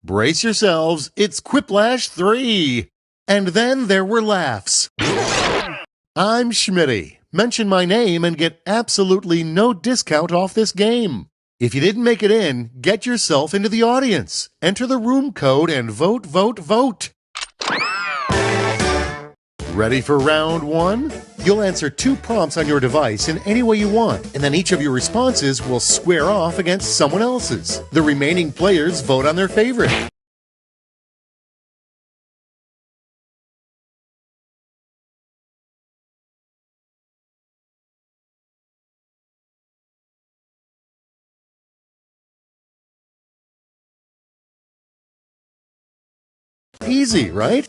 Brace yourselves, it's Quiplash 3! And then there were laughs. I'm Schmitty. Mention my name and get absolutely no discount off this game. If you didn't make it in, get yourself into the audience. Enter the room code and vote, vote, vote. Ready for round one? You'll answer 2 prompts on your device in any way you want, and then each of your responses will square off against someone else's. The remaining players vote on their favorite. Easy, right?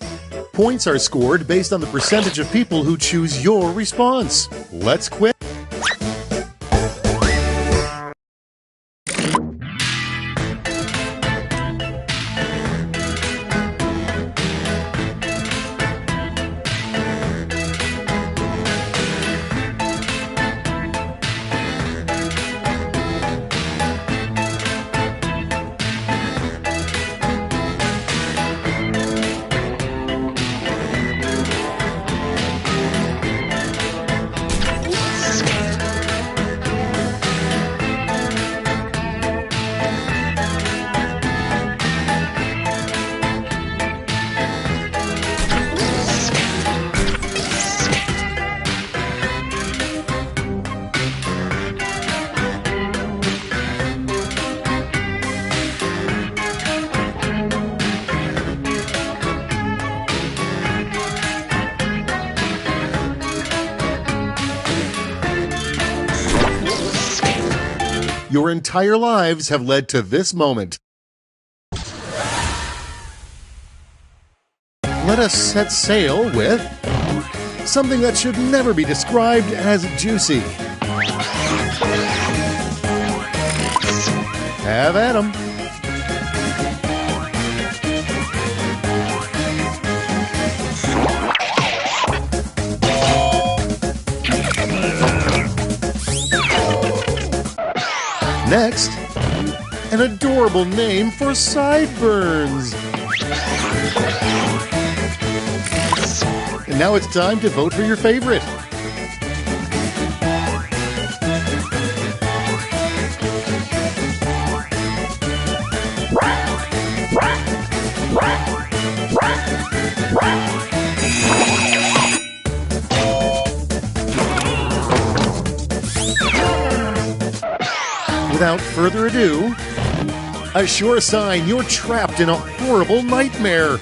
Points are scored based on the percentage of people who choose your response. Let's quit. Your entire lives have led to this moment. Let us set sail with something that should never be described as juicy. Have at 'em. Next, an adorable name for sideburns. And now it's time to vote for your favorite. Without further ado, a sure sign you're trapped in a horrible nightmare.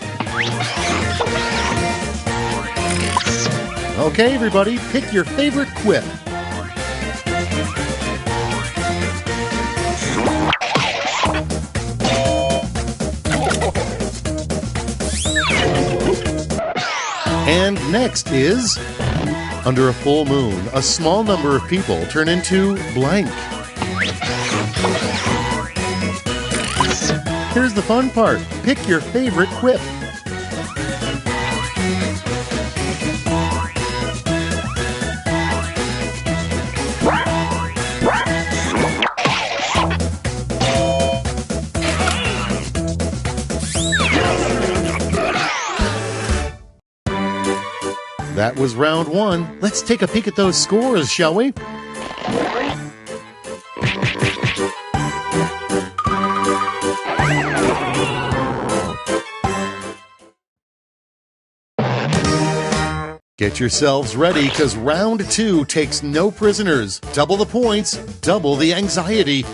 Okay, everybody, pick your favorite quip. And next is, under a full moon, a small number of people turn into blank. Here's the fun part. Pick your favorite quip. That was round one. Let's take a peek at those scores, shall we? Get yourselves ready, because round two takes no prisoners. Double the points, double the anxiety.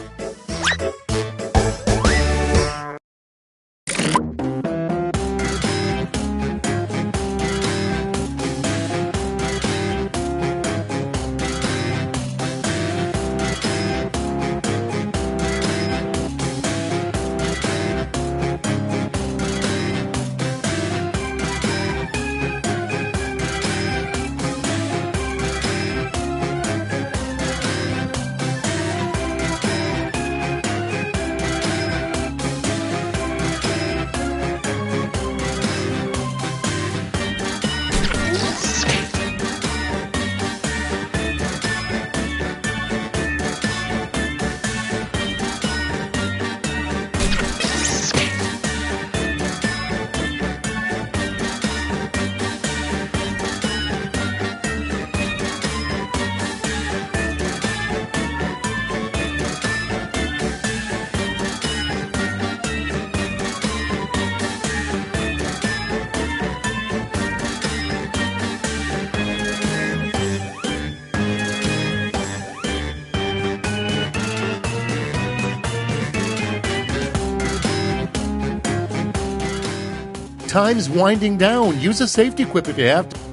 Time's winding down. Use a safety quip if you have to.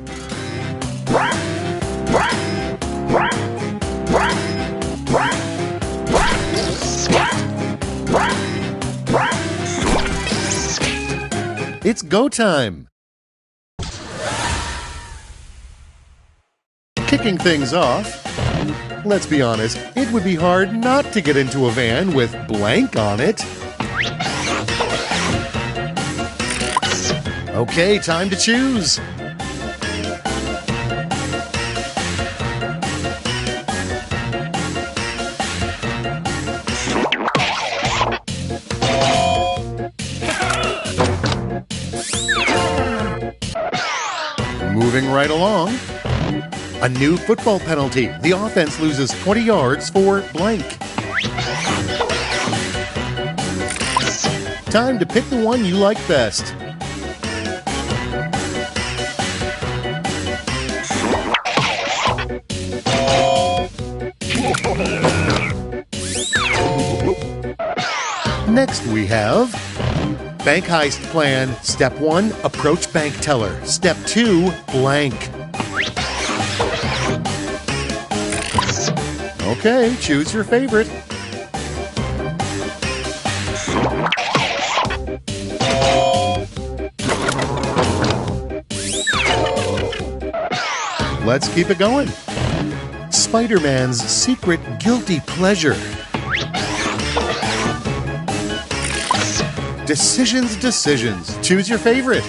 It's go time! Kicking things off, let's be honest, it would be hard not to get into a van with blank on it. Okay, time to choose. Moving right along. A new football penalty. The offense loses 20 yards for blank. Time to pick the one you like best. Next we have Bank Heist Plan. Step 1, approach bank teller. Step 2, blank. Okay, choose your favorite. Let's keep it going. Spider-Man's secret guilty pleasure. Decisions. Choose your favorite.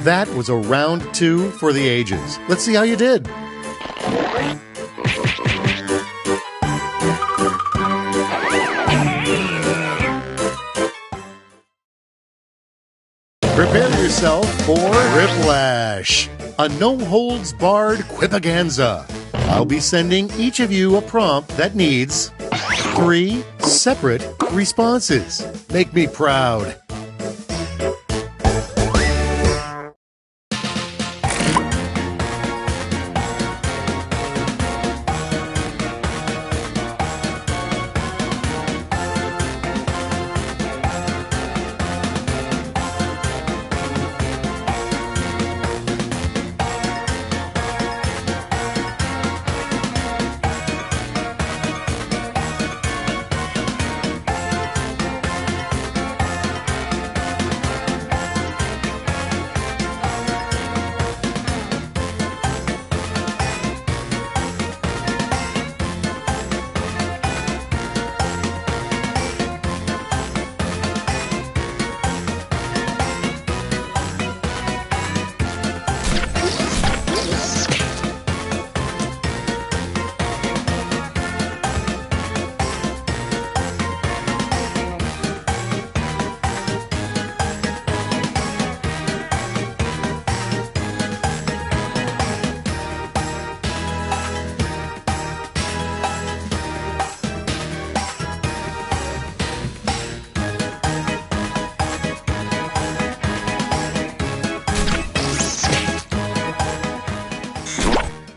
That was a round 2 for the ages. Let's see how you did. Prepare yourself for Quiplash, a no-holds-barred quipaganza. I'll be sending each of you a prompt that needs 3 separate responses. Make me proud.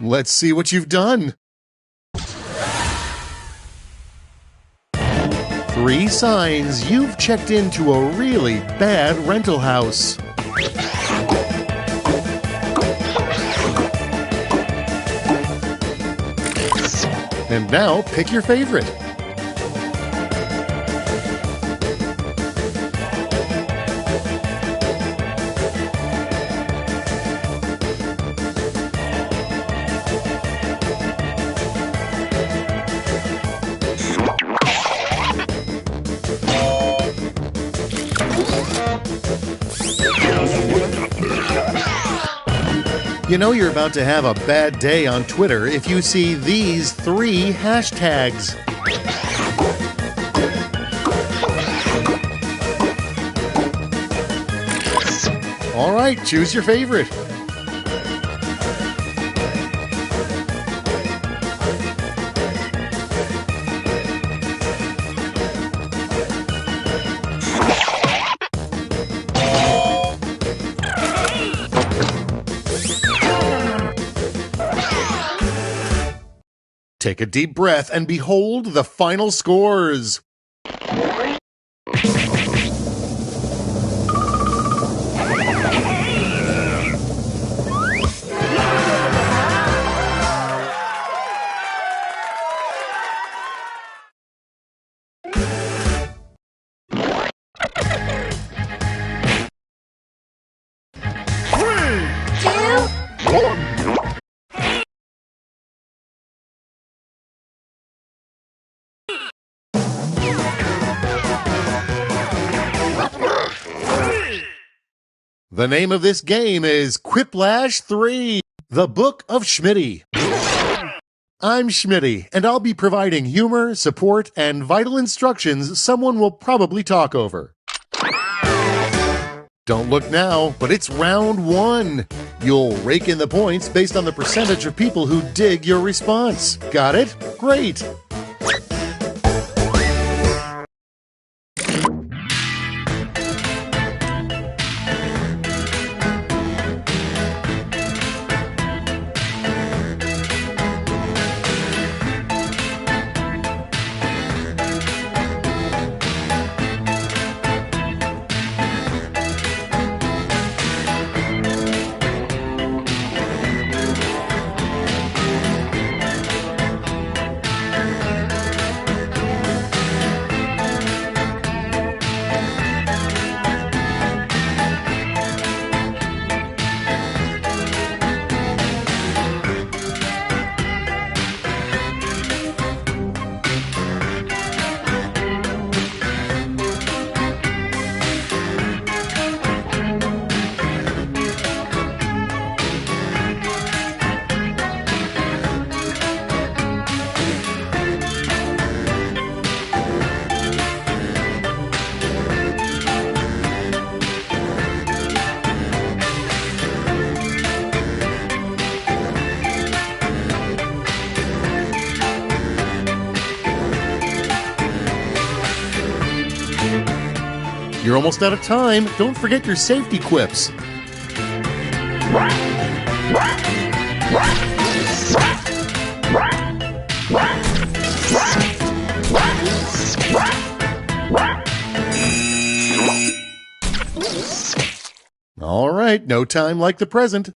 Let's see what you've done. 3 signs you've checked into a really bad rental house. And now pick your favorite. You know you're about to have a bad day on Twitter if you see these 3 hashtags. All right, choose your favorite. Take a deep breath and behold the final scores. The name of this game is Quiplash 3, the Book of Schmitty. I'm Schmitty, and I'll be providing humor, support, and vital instructions someone will probably talk over. Don't look now, but it's round 1. You'll rake in the points based on the percentage of people who dig your response. Got it? Great! You're almost out of time. Don't forget your safety quips. All right, no time like the present.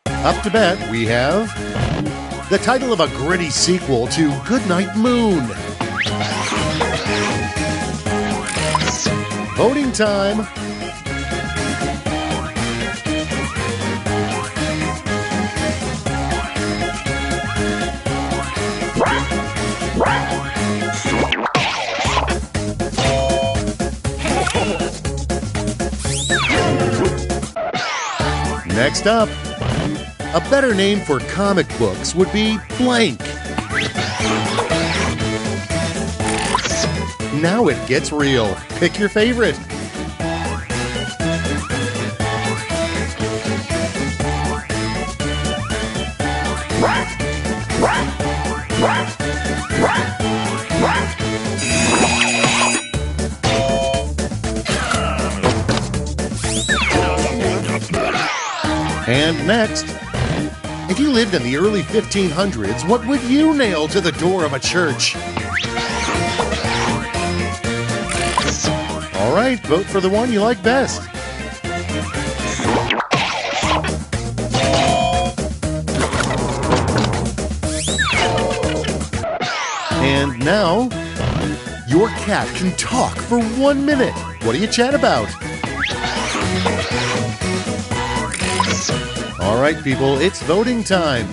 Up to bat, we have the title of a gritty sequel to Goodnight Moon. Voting time. Next up, a better name for comic books would be blank. Now it gets real. Pick your favorite. And next, if you lived in the early 1500s, what would you nail to the door of a church? All right, vote for the one you like best. And now, your cat can talk for 1 minute. What do you chat about? All right, people, it's voting time.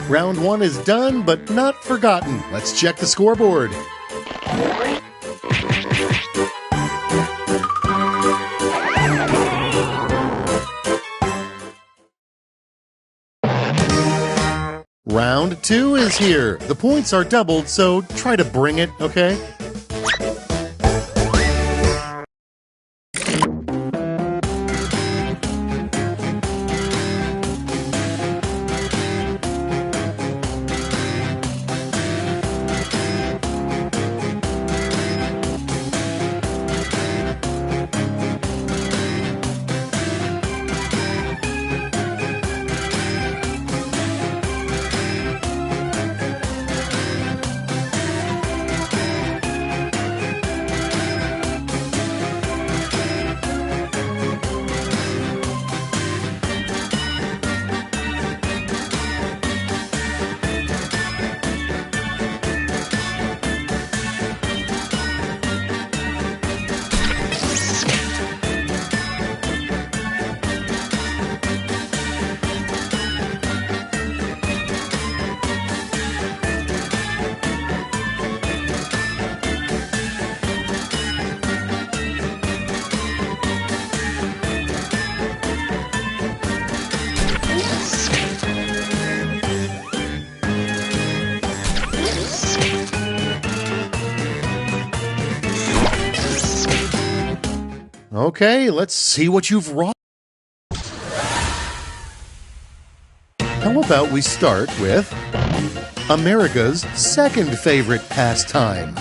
Round 1 is done, but not forgotten. Let's check the scoreboard. Round 2 is here. The points are doubled, so try to bring it, okay? Okay, let's see what you've wrought. How about we start with America's second favorite pastime?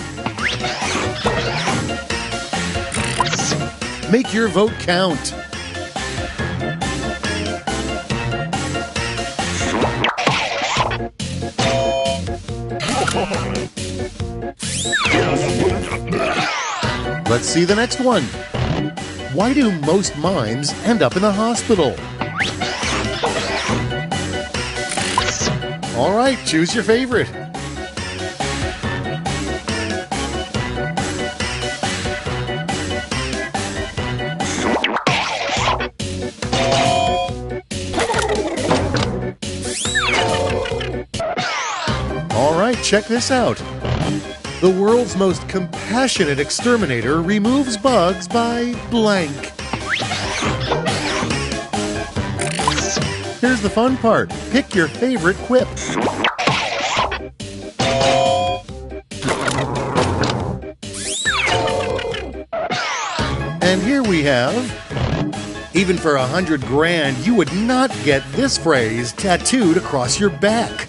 Make your vote count. Let's see the next one. Why do most mimes end up in the hospital? All right, choose your favorite. All right, check this out. The world's most compassionate exterminator removes bugs by blank. Here's the fun part. Pick your favorite quip. And here we have, even for 100 grand, you would not get this phrase tattooed across your back.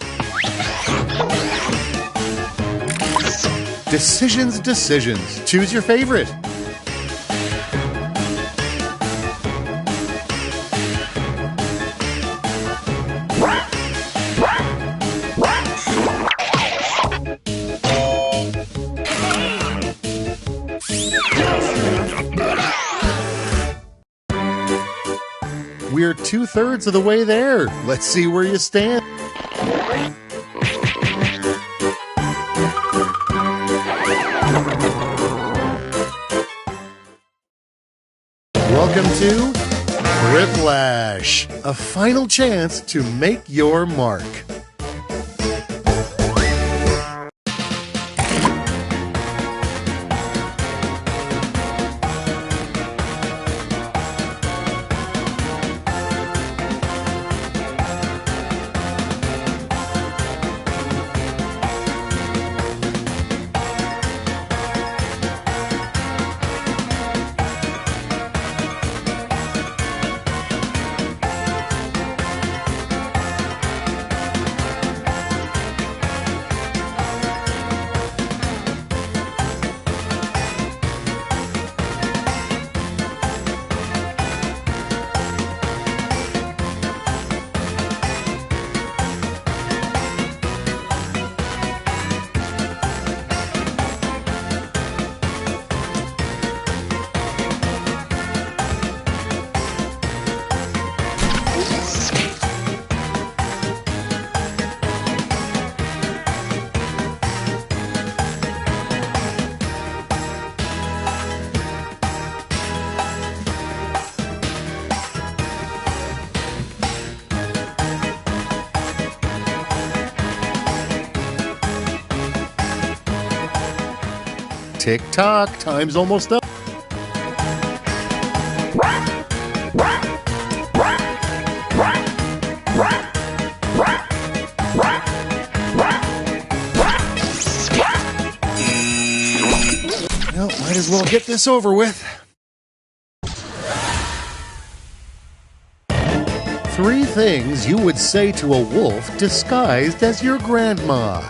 Decisions, decisions. Choose your favorite. We're 2/3 of the way there. Let's see where you stand. Welcome to Quiplash, a final chance to make your mark. Tick-tock, time's almost up. Well, might as well get this over with. 3 things you would say to a wolf disguised as your grandma.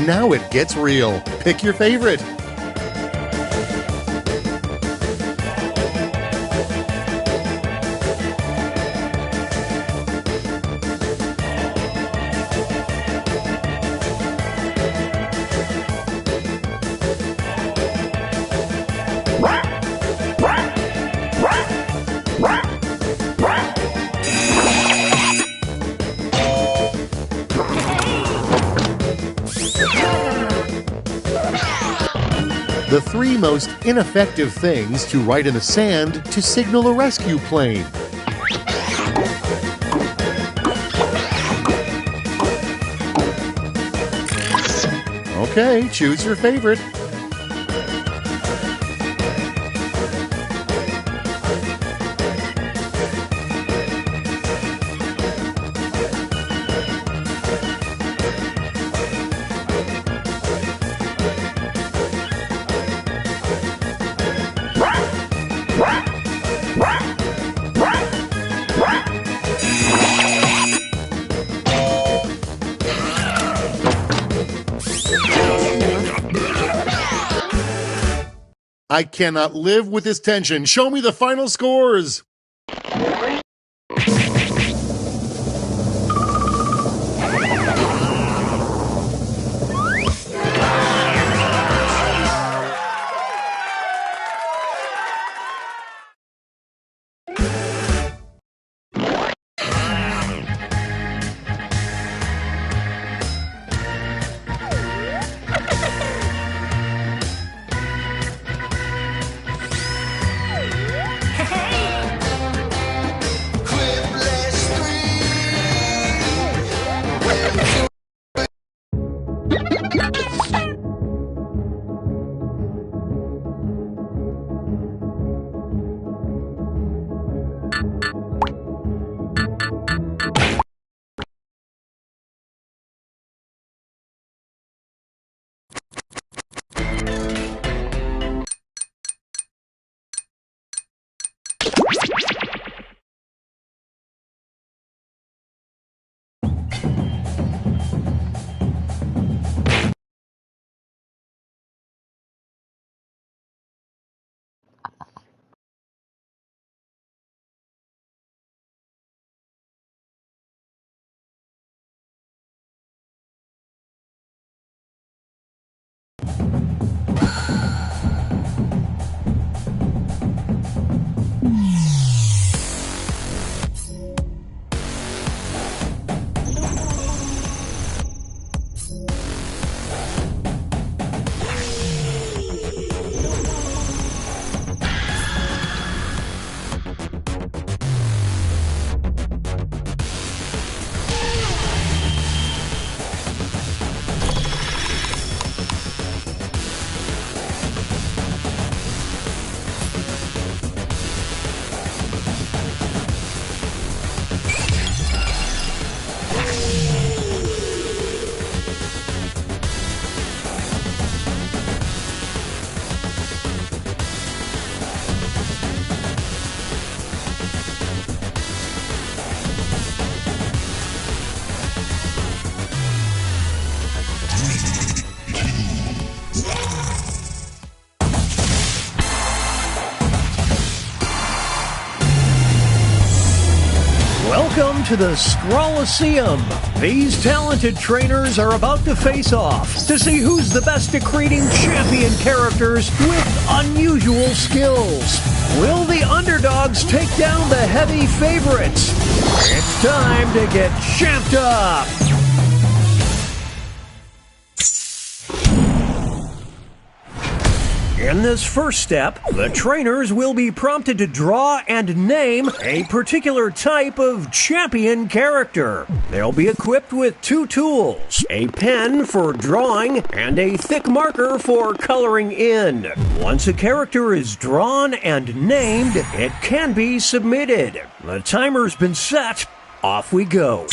Now it gets real. Pick your favorite. The 3 most ineffective things to write in the sand to signal a rescue plane. Okay, choose your favorite. I cannot live with this tension. Show me the final scores. Welcome to the Scrolloseum. These talented trainers are about to face off to see who's the best at creating champion characters with unusual skills. Will the underdogs take down the heavy favorites? It's time to get champed up. In this first step, the trainers will be prompted to draw and name a particular type of champion character. They'll be equipped with 2 tools, a pen for drawing and a thick marker for coloring in. Once a character is drawn and named, it can be submitted. The timer's been set. Off we go.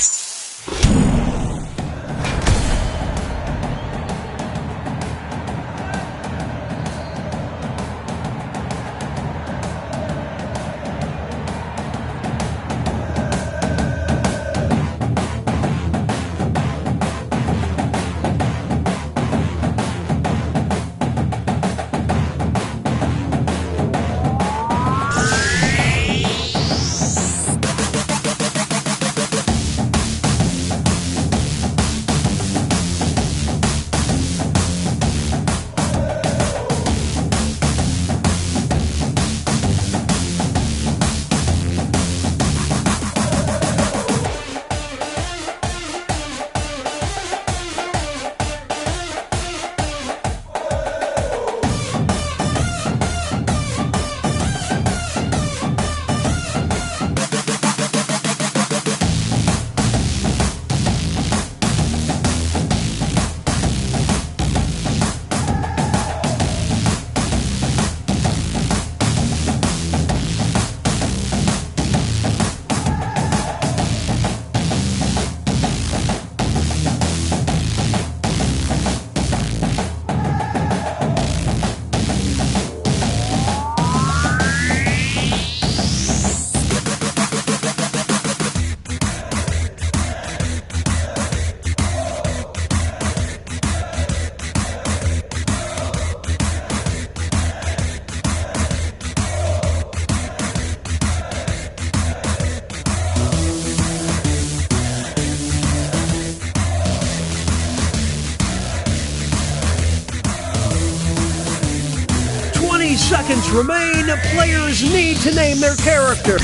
seconds remain. Players need to name their character.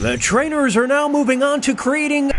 The trainers are now moving on to creating...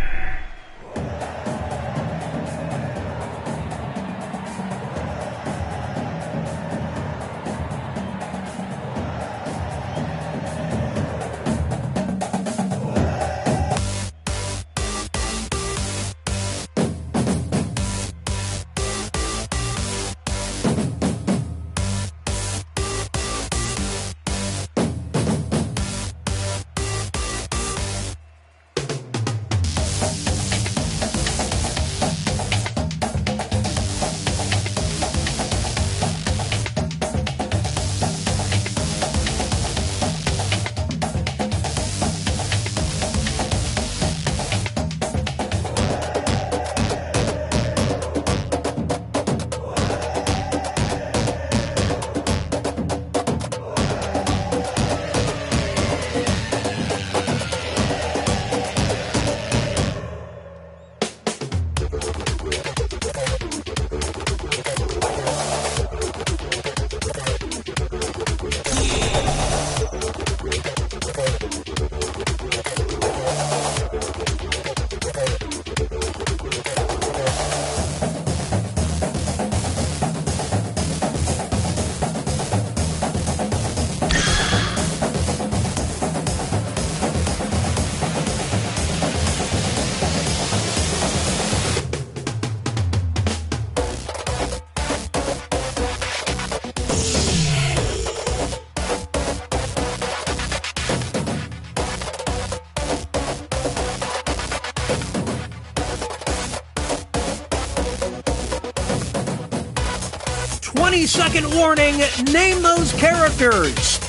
Second warning, name those characters.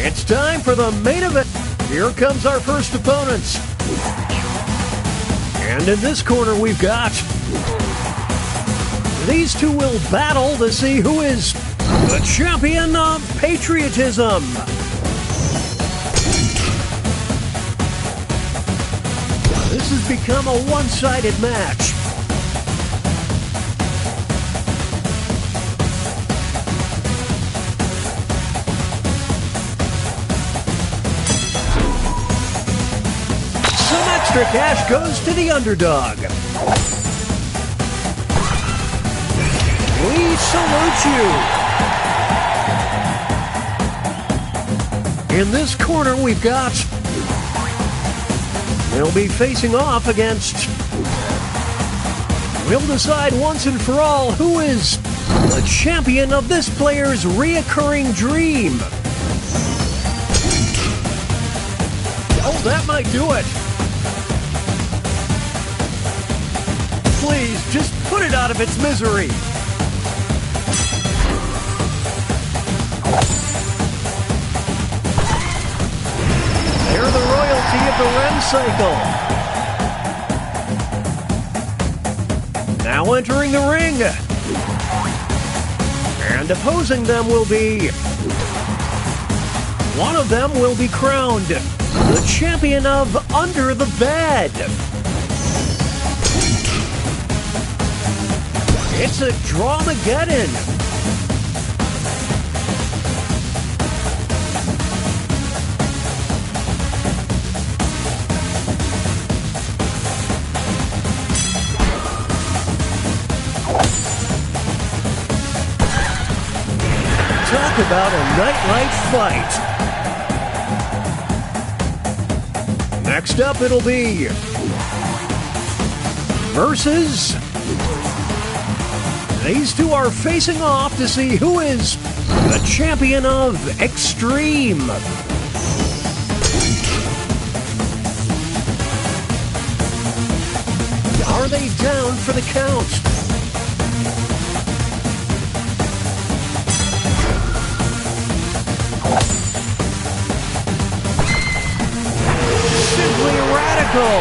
It's time for the main event. Here comes our first opponents. And in this corner, we've got... These two will battle to see who is the champion of patriotism. This has become a one-sided match. Extra cash goes to the underdog. We salute you. In this corner, we've got... They'll be facing off against... We'll decide once and for all who is the champion of this player's reoccurring dream. Oh, that might do it. Please, just put it out of its misery. They're the royalty of the Ren cycle. Now entering the ring. And opposing them will be... One of them will be crowned the champion of Under the Bed. It's a Dramageddon. Talk about a nightlight fight. Next up, it'll be versus... These two are facing off to see who is the champion of Extreme. they down for the count? Simply radical.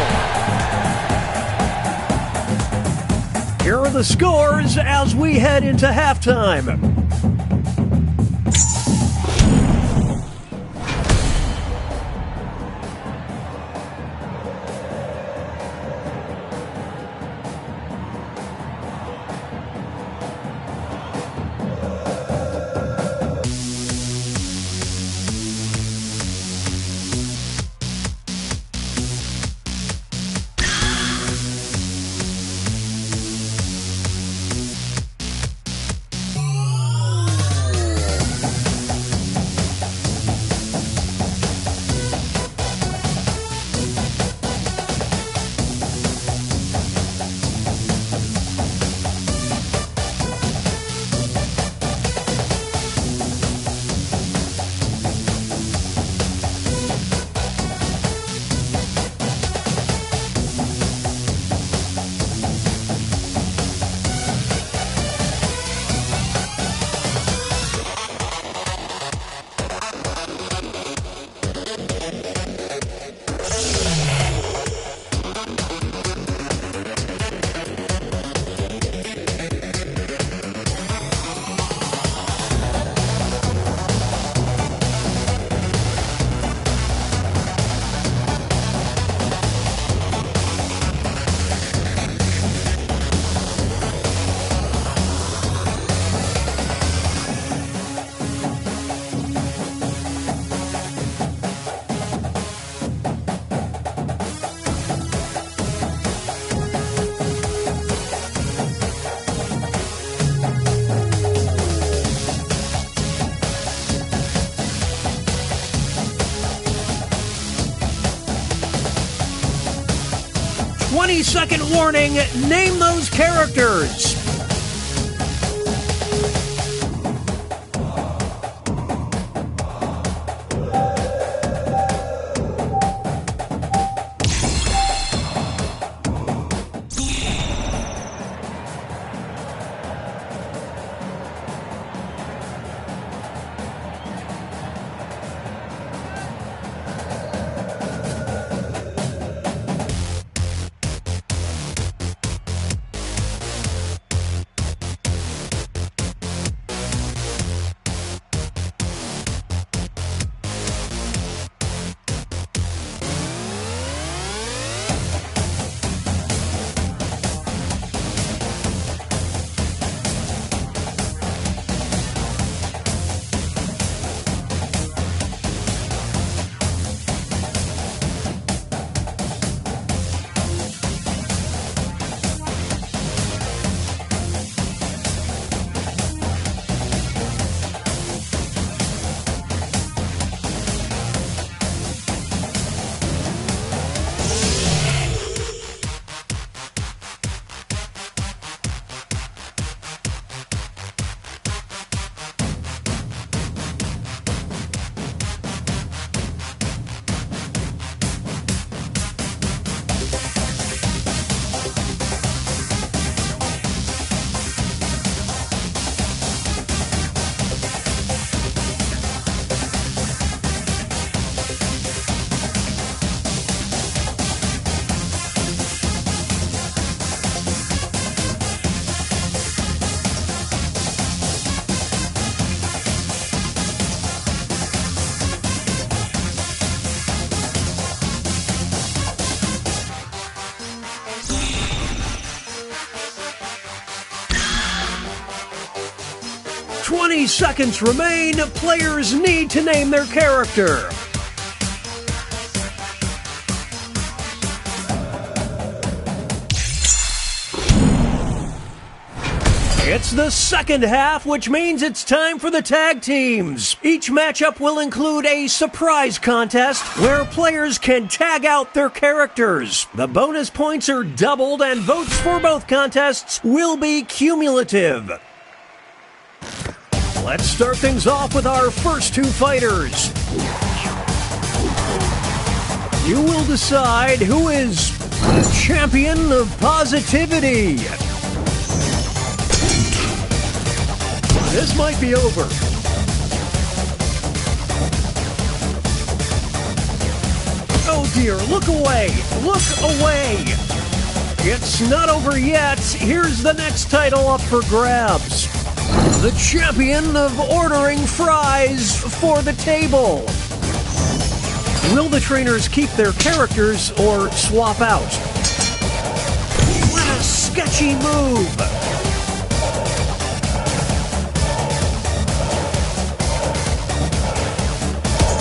Here are the scores as we head into halftime. Second warning, name those characters. Seconds remain. Players need to name their character. It's the second half, which means it's time for the tag teams. Each matchup will include a surprise contest where players can tag out their characters. The bonus points are doubled and votes for both contests will be cumulative. Let's start things off with our first two fighters. You will decide who is the champion of positivity. This might be over. Oh dear, look away! Look away! It's not over yet. Here's the next title up for grabs. The champion of ordering fries for the table. Will the trainers keep their characters or swap out? What a sketchy move!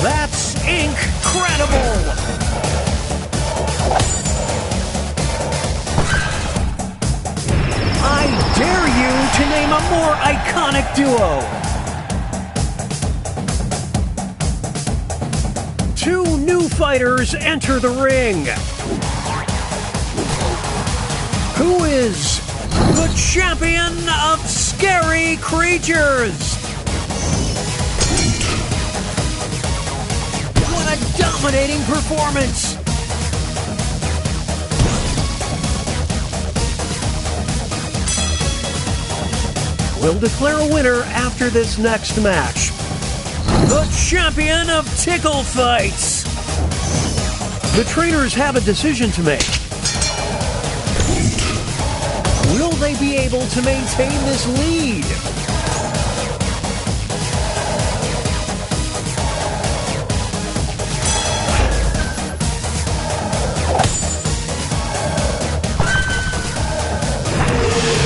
That's incredible! I dare you to name a more iconic duo. Two new fighters enter the ring. Who is the champion of scary creatures? What a dominating performance! We'll declare a winner after this next match. The champion of tickle fights. The trainers have a decision to make. Will they be able to maintain this lead?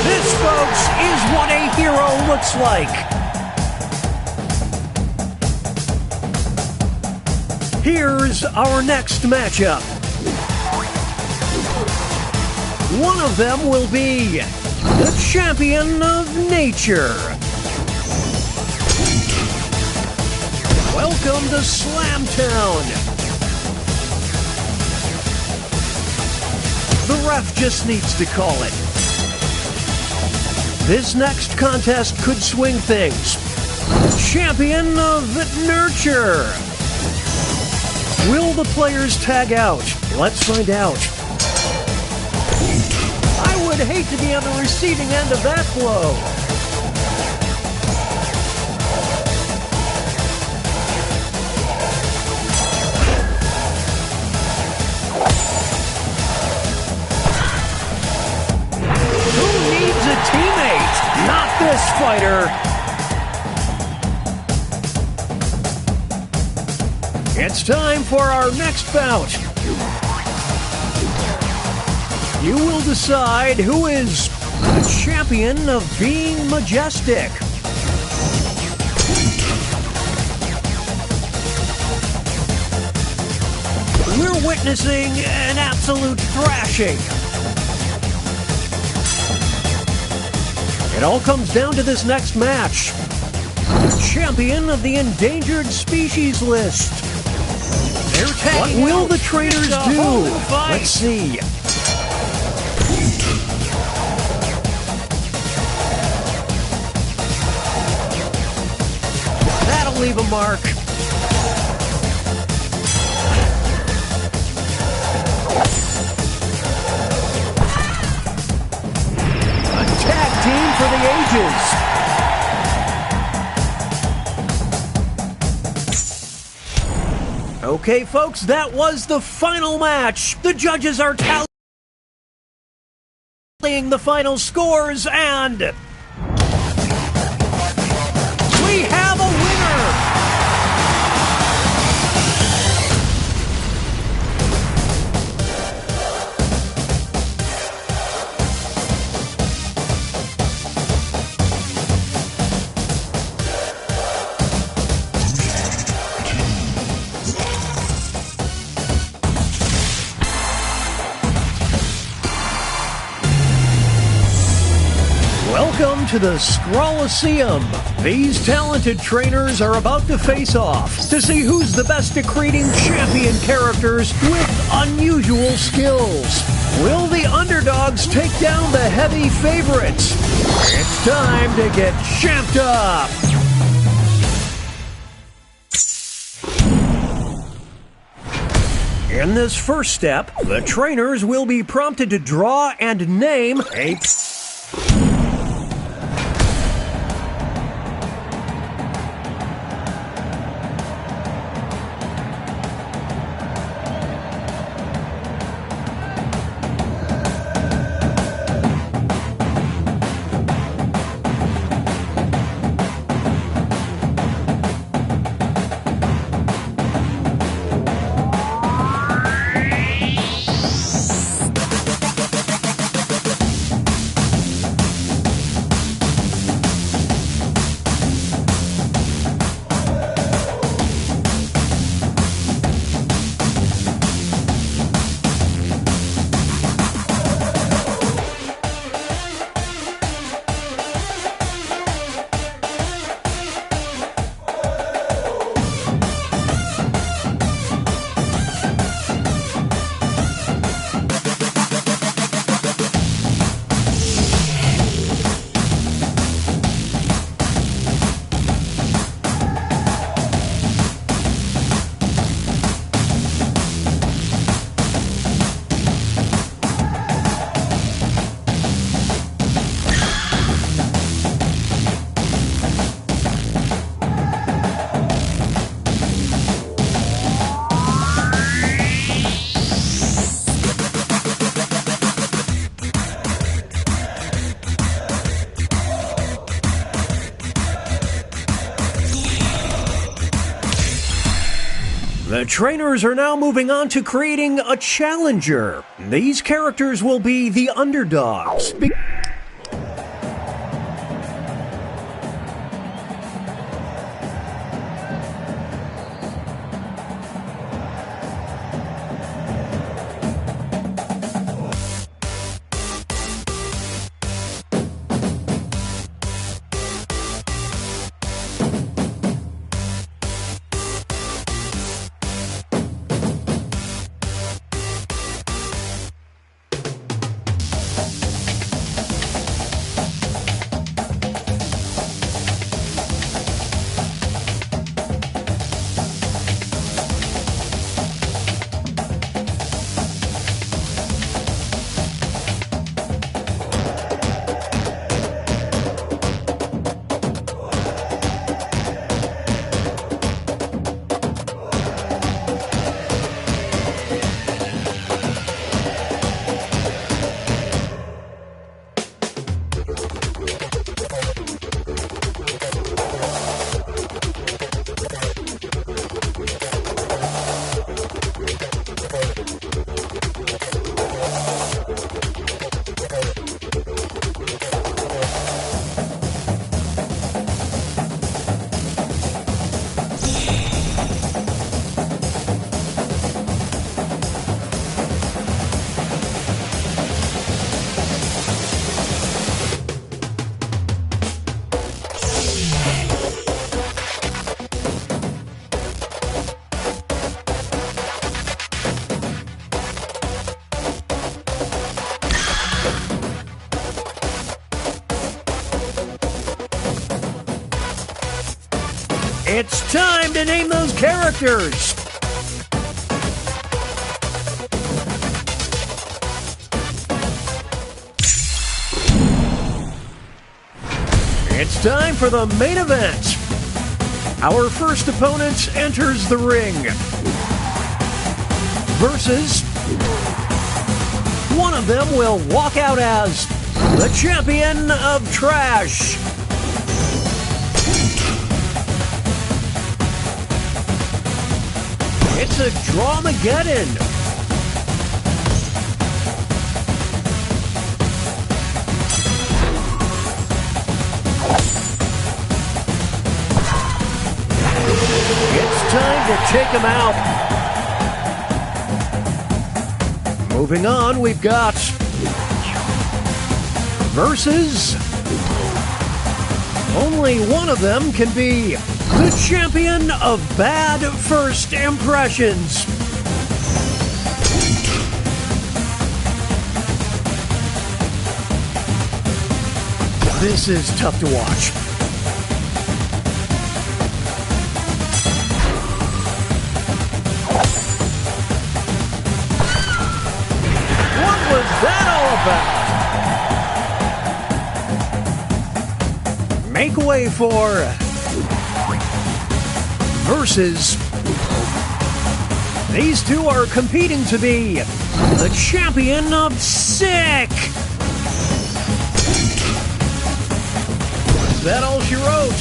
This, folks, is what a hero looks like. Here's our next matchup. One of them will be the champion of nature. Welcome to Slamtown. The ref just needs to call it. This next contest could swing things. Champion of nurture. Will the players tag out? Let's find out. I would hate to be on the receiving end of that blow. Who needs a teammate? Not this fighter. It's time for our next bout. You will decide who is the champion of being majestic. We're witnessing an absolute thrashing. It all comes down to this next match. The champion of the endangered species list. What will the trainers do? Let's see. That'll leave a mark. A tag team for the ages. Okay, folks, that was the final match. The judges are tallying the final scores, and we have a winner! Welcome to the Scrolliseum. These talented trainers are about to face off to see who's the best at creating champion characters with unusual skills. Will the underdogs take down the heavy favorites? It's time to get champed up. In this first step, the trainers will be prompted to draw and name a... The trainers are now moving on to creating a challenger. These characters will be the underdogs. It's time to name those characters! It's time for the main event! Our first opponent enters the ring. Versus... one of them will walk out as the champion of trash. It's a Dramageddon. It's time to take him out. Moving on, we've got versus. Only one of them can be the champion of bad first impressions. This is tough to watch. about. Make way for Versus. These two are competing to be the champion of Sick. Is that all she wrote?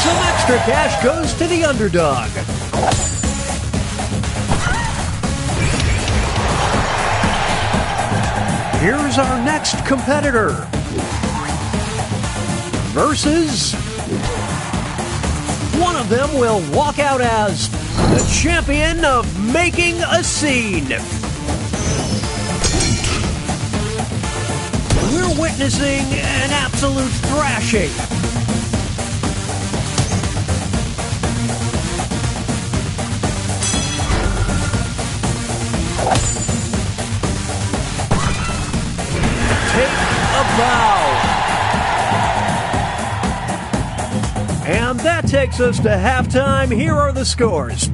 Some extra cash goes to the underdog. Here's our next competitor. Versus. One of them will walk out as the champion of making a scene. We're witnessing an absolute thrashing. Take a bow. And that takes us to halftime. Here are the scores.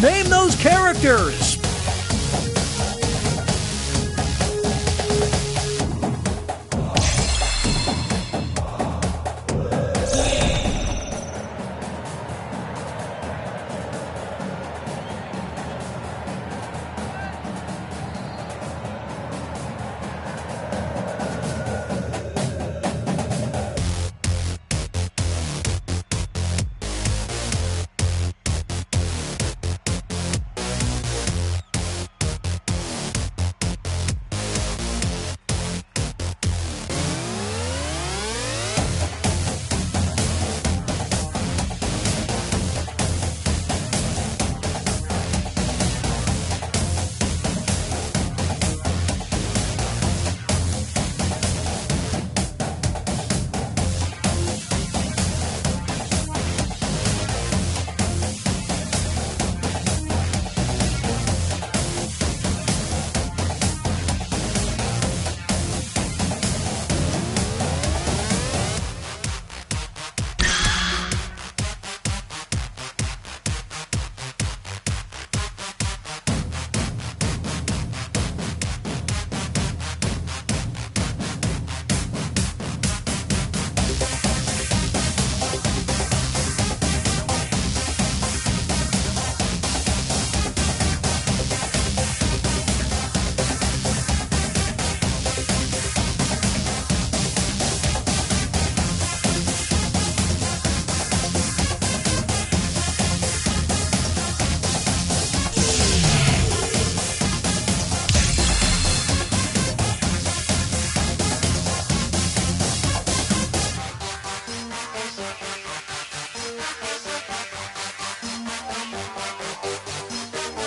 Name those characters.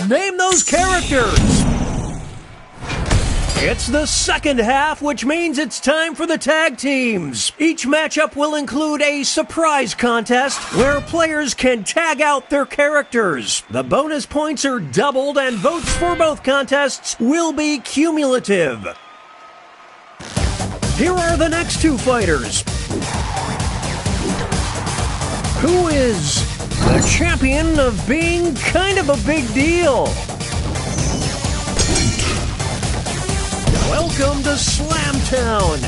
name those characters. It's the second half, which means it's time for the tag teams. Each matchup will include a surprise contest where players can tag out their characters. The bonus points are doubled and votes for both contests will be cumulative. Here are the next two fighters. Who is the champion of being kind of a big deal? Welcome to Slamtown.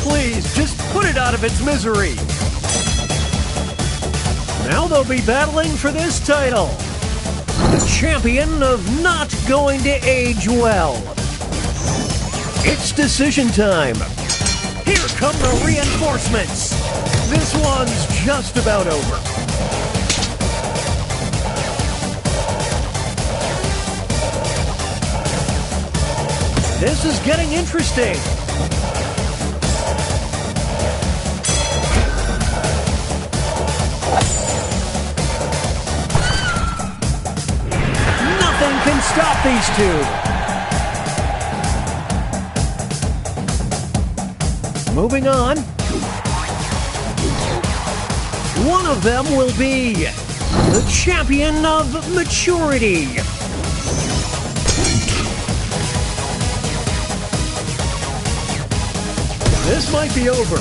Please, just put it out of its misery. Now they'll be battling for this title. The champion of not going to age well. It's decision time. Here come the reinforcements. This one's just about over. This is getting interesting. Nothing can stop these two. Moving on. One of them will be the champion of maturity. This might be over.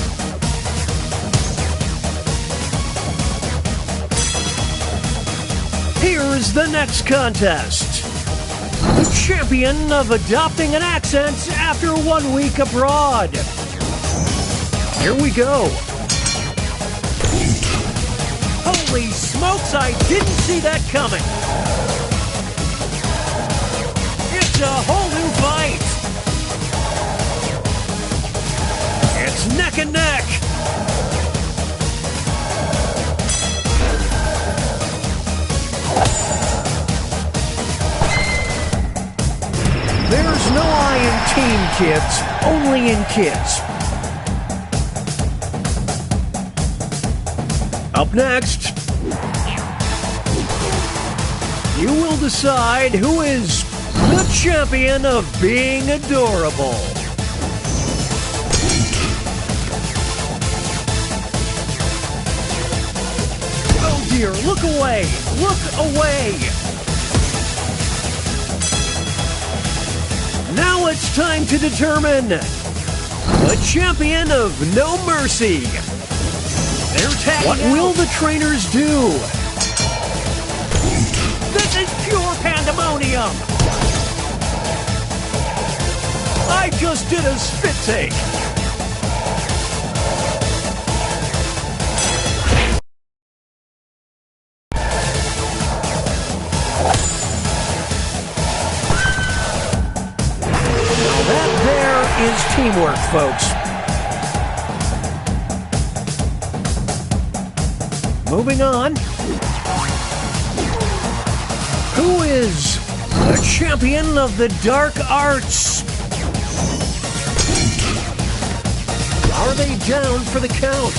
Here's the next contest. The champion of adopting an accent after 1 week abroad. Here we go. Holy smokes, I didn't see that coming. It's a whole new fight. It's neck and neck. There's no I in team, kids, only in kids. Up next, you will decide who is the champion of being adorable. Oh dear, look away! Look away! Now it's time to determine the champion of No Mercy. They're tagging What out. Will the trainers do? This is pure pandemonium! I just did a spit take. Now that there is teamwork, folks. Moving on. Who is the champion of the dark arts? Are they down for the count?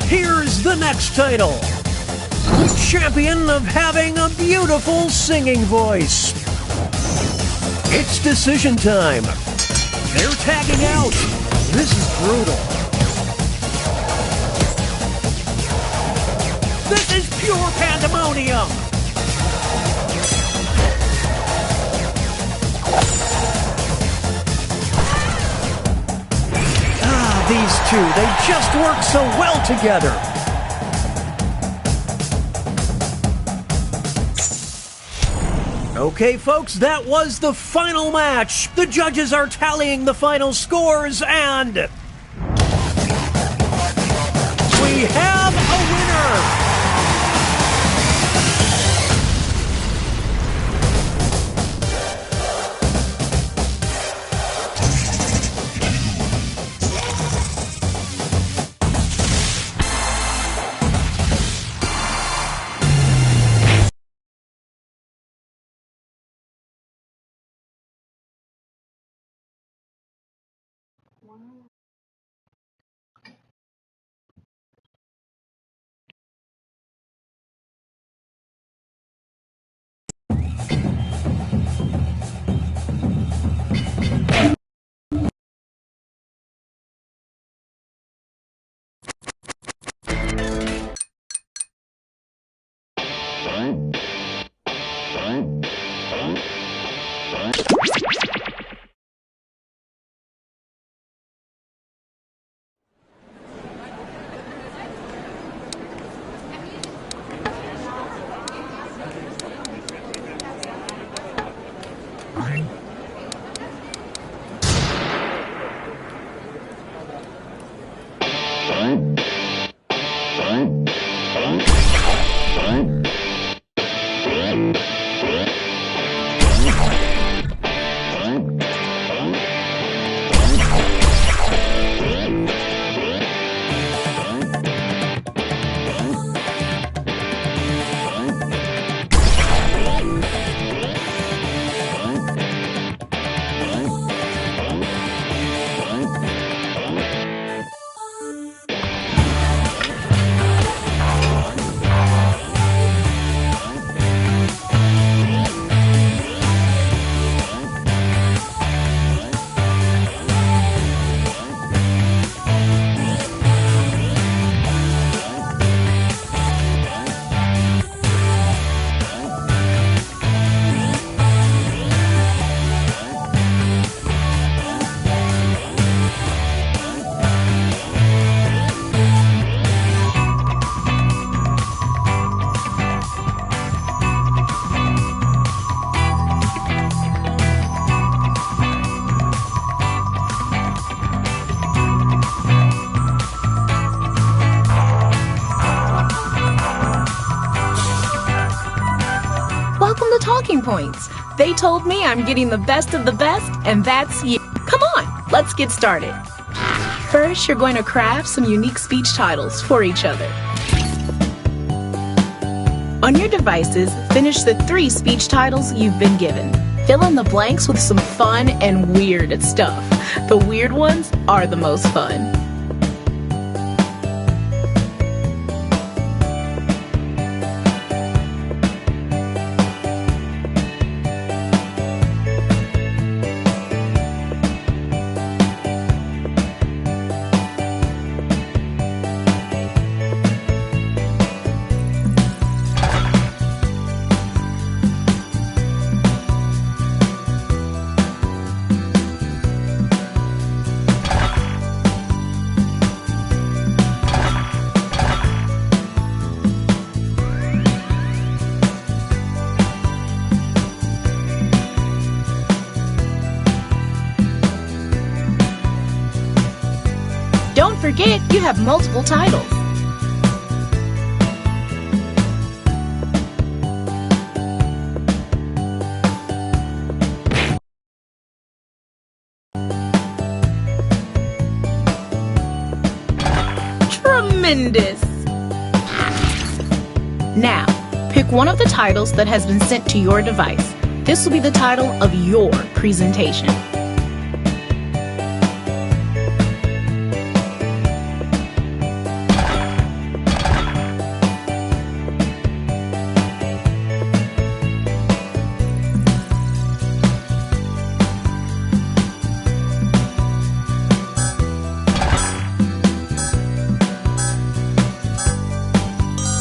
Here's the next title. The champion of having a beautiful singing voice. It's decision time. They're tagging out. This is brutal. This is pure pandemonium. These two, they just work so well together. Okay, folks, that was the final match. The judges are tallying the final scores, and we have a winner! Welcome to Talking Points. They told me I'm getting the best of the best, and that's you. Come on, let's get started. First, you're going to craft some unique speech titles for each other. On your devices, finish the 3 speech titles you've been given. Fill in the blanks with some fun and weird stuff. The weird ones are the most fun. Don't forget, you have multiple titles. Tremendous! Now, pick one of the titles that has been sent to your device. This will be the title of your presentation.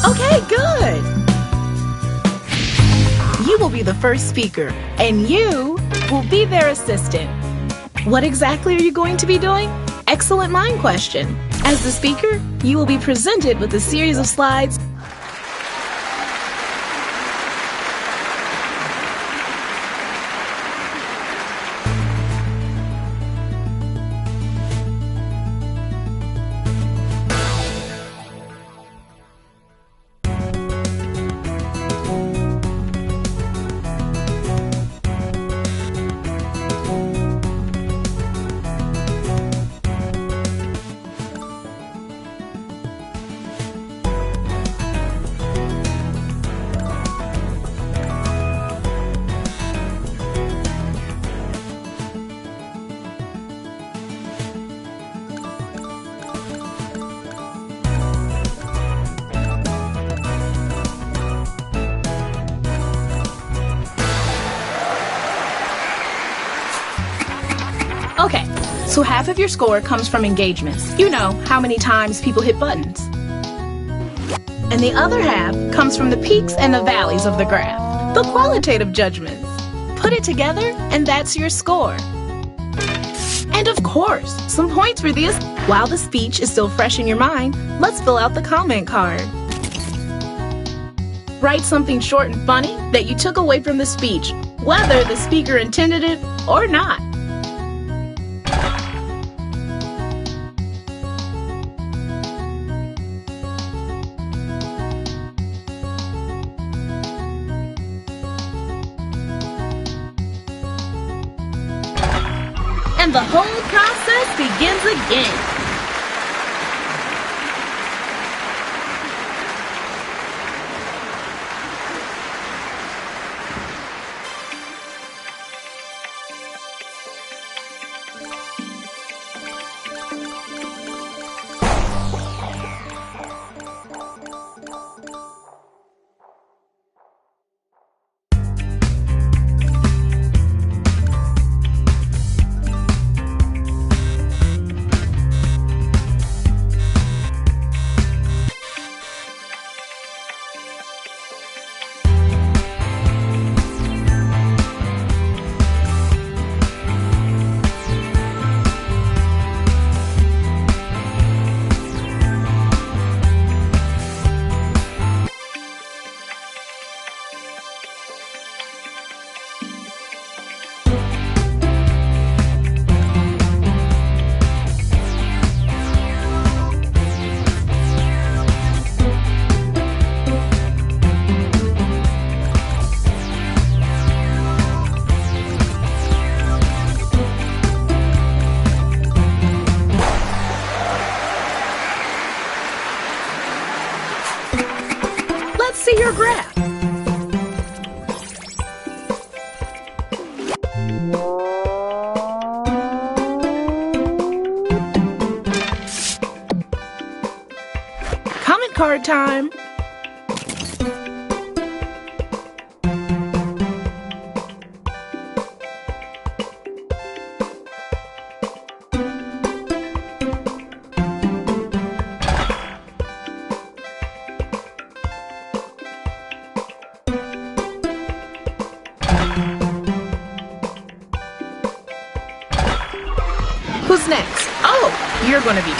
Okay, good. You will be the first speaker, and you will be their assistant. What exactly are you going to be doing? Excellent mind question. As the speaker, you will be presented with a series of slides. So half of your score comes from engagements. You know, how many times people hit buttons. And the other half comes from the peaks and the valleys of the graph, the qualitative judgments. Put it together, and that's your score. And of course, some points for this. While the speech is still fresh in your mind, let's fill out the comment card. Write something short and funny that you took away from the speech, whether the speaker intended it or not. And the whole process begins again. Let's see your graph. Comment card time. Who's next? Oh, you're going to be...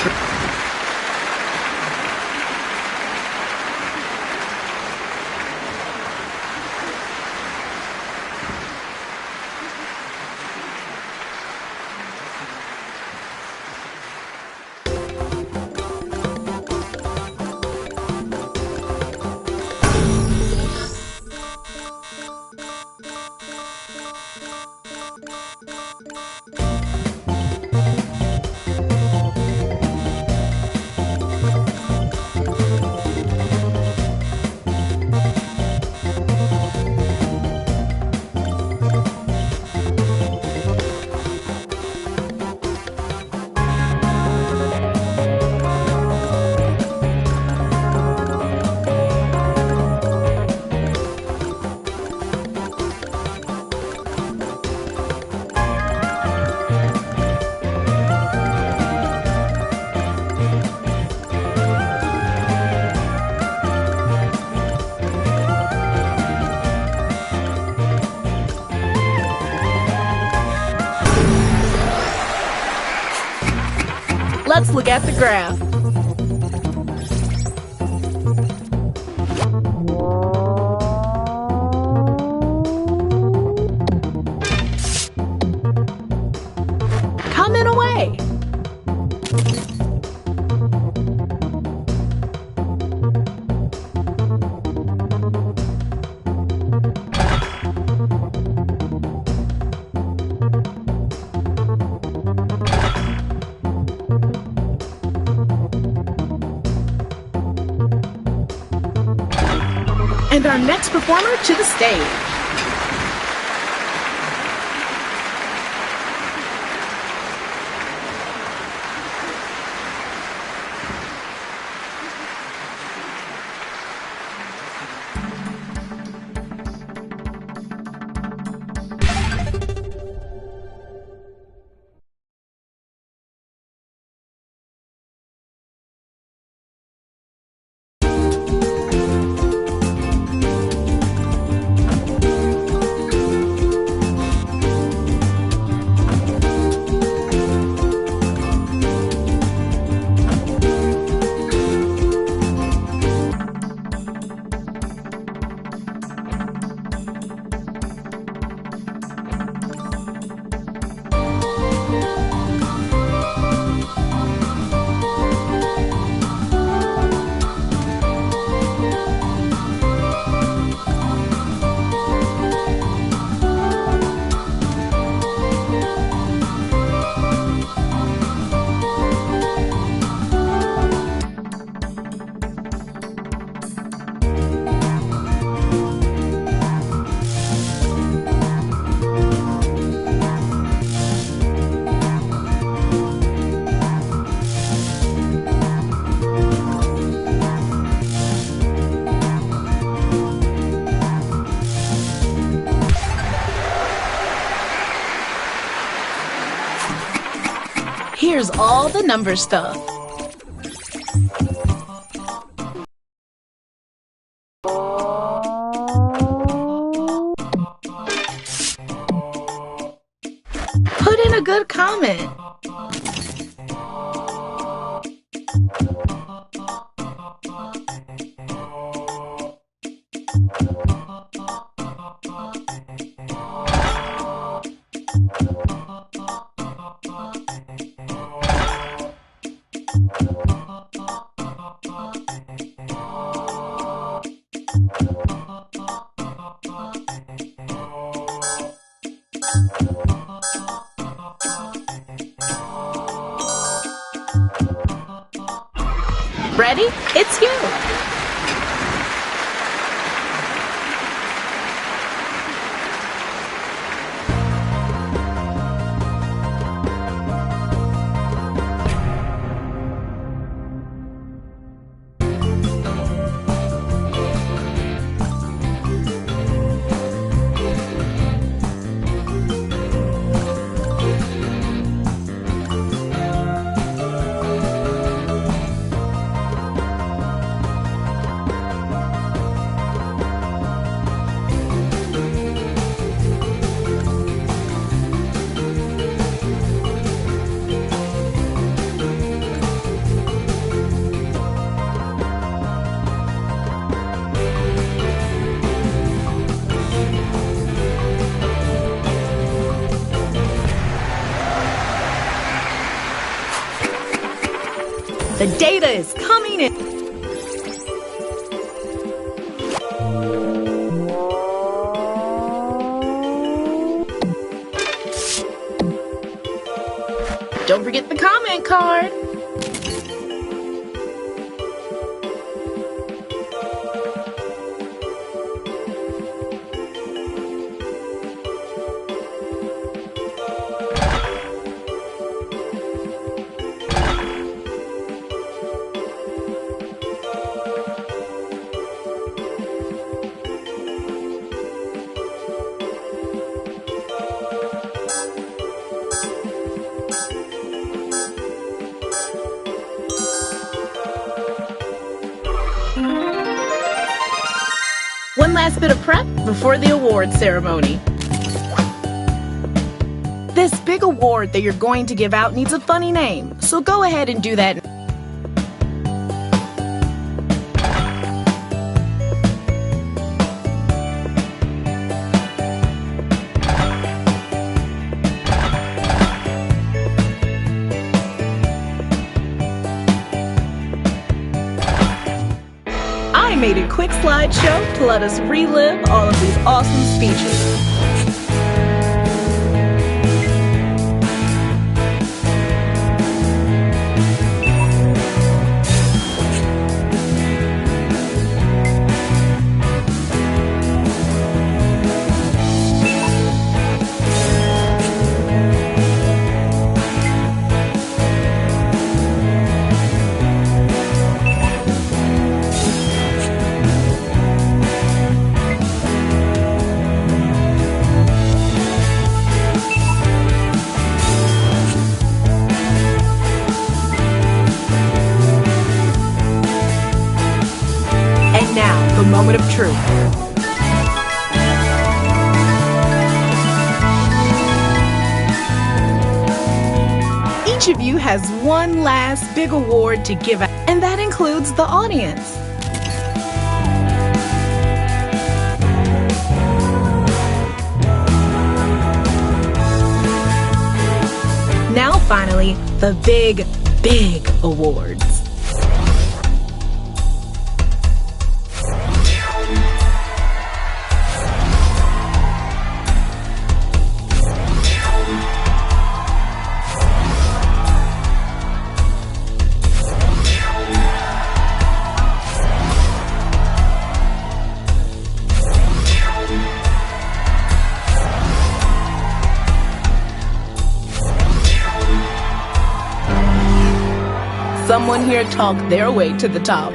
Let's look at the graph. Comment away. And our next performer to the stage. Here's all the number stuff. Put in a good comment. Ready? It's you! The data is coming in. Don't forget the comment card. One last bit of prep before the award ceremony. This big award that you're going to give out needs a funny name, so go ahead and do that. I made a quick slideshow to let us relive all of these awesome speeches. Now, the moment of truth. Each of you has one last big award to give out, and that includes the audience. Now, finally, the big awards. Someone here talked their way to the top.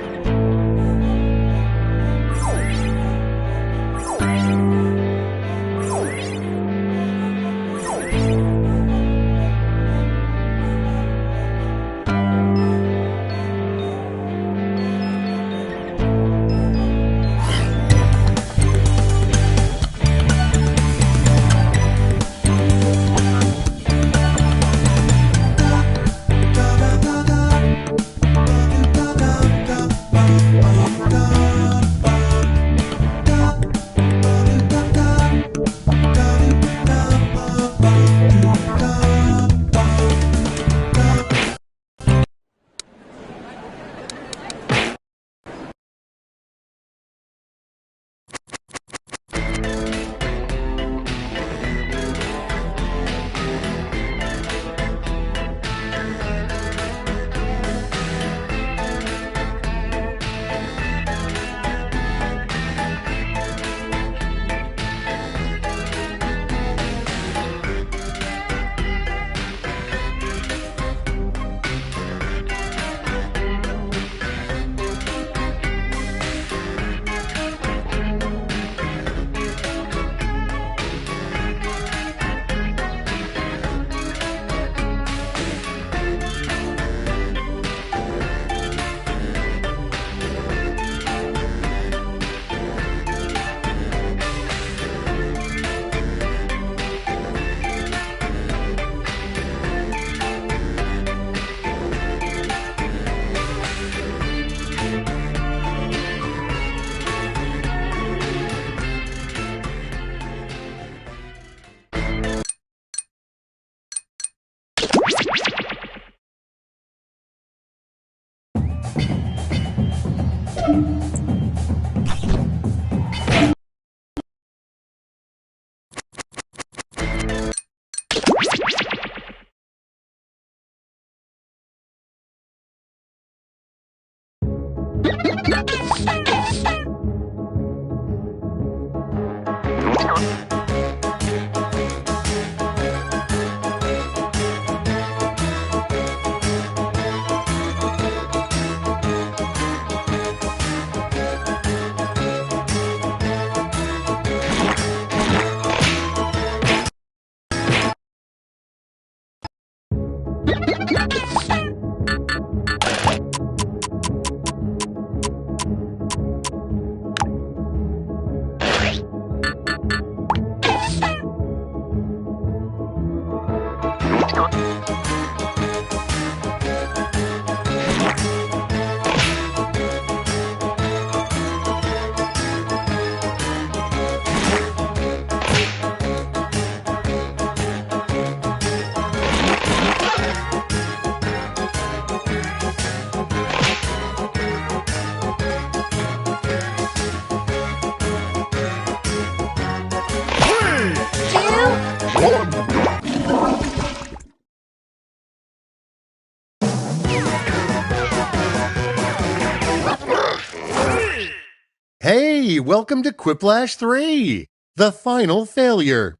Hey, welcome to Quiplash 3, the final failure.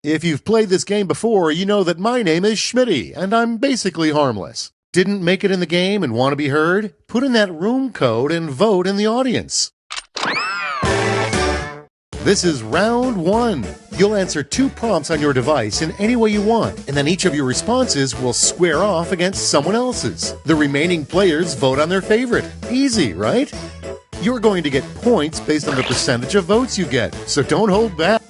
If you've played this game before, you know that my name is Schmitty, and I'm basically harmless. Didn't make it in the game and want to be heard? Put in that room code and vote in the audience. This is round 1. You'll answer 2 prompts on your device in any way you want, and then each of your responses will square off against someone else's. The remaining players vote on their favorite. Easy, right? You're going to get points based on the percentage of votes you get, so don't hold back.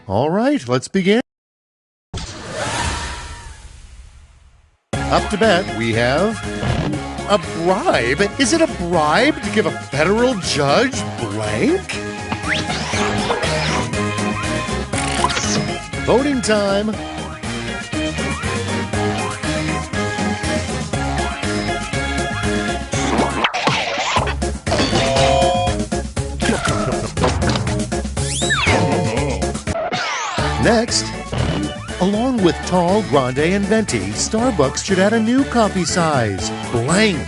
All right, let's begin. Up to bat, we have a bribe. Is it a bribe to give a federal judge blank? Voting time. Next, along with Tall, Grande, and Venti, Starbucks should add a new coffee size, blank.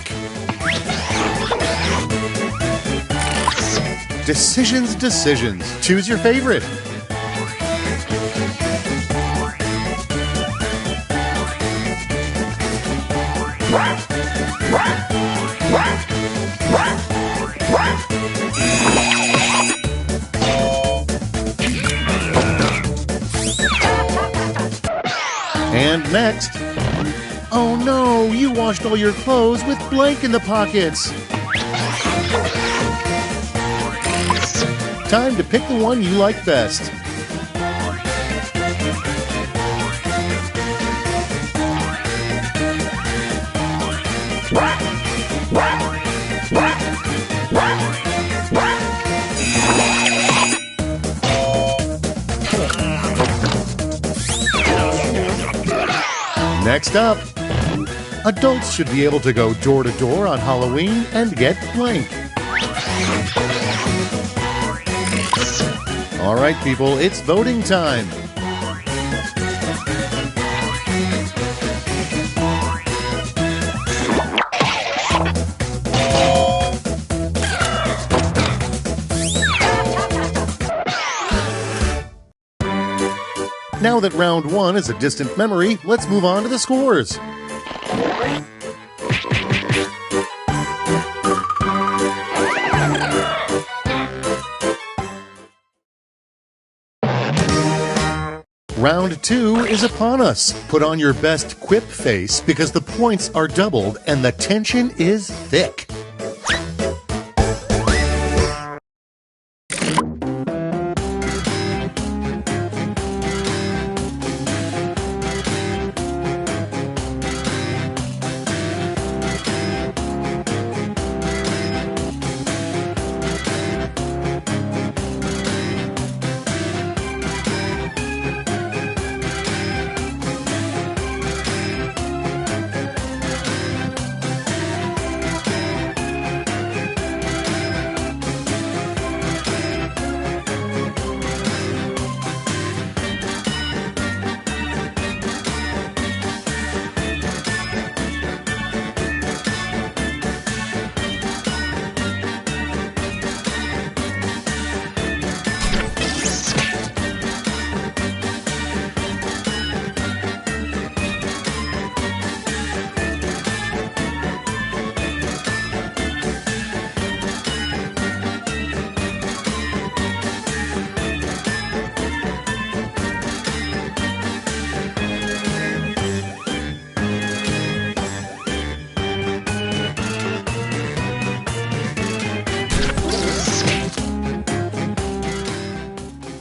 Decisions. Choose your favorite. And next, oh no, you washed all your clothes with blank in the pockets. Time to pick the one you like best. Next up, adults should be able to go door to door on Halloween and get blank. All right, people, it's voting time. Now that round 1 is a distant memory, let's move on to the scores. Round 2 is upon us. Put on your best quip face because the points are doubled and the tension is thick.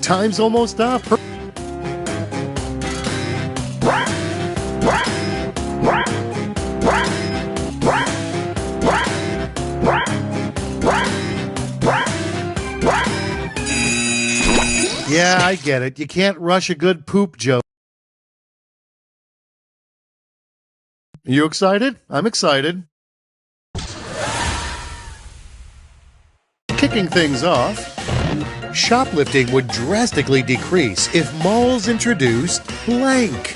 Time's almost up. Yeah, I get it. You can't rush a good poop joke. You excited? I'm excited. Kicking things off, shoplifting would drastically decrease if malls introduced blank.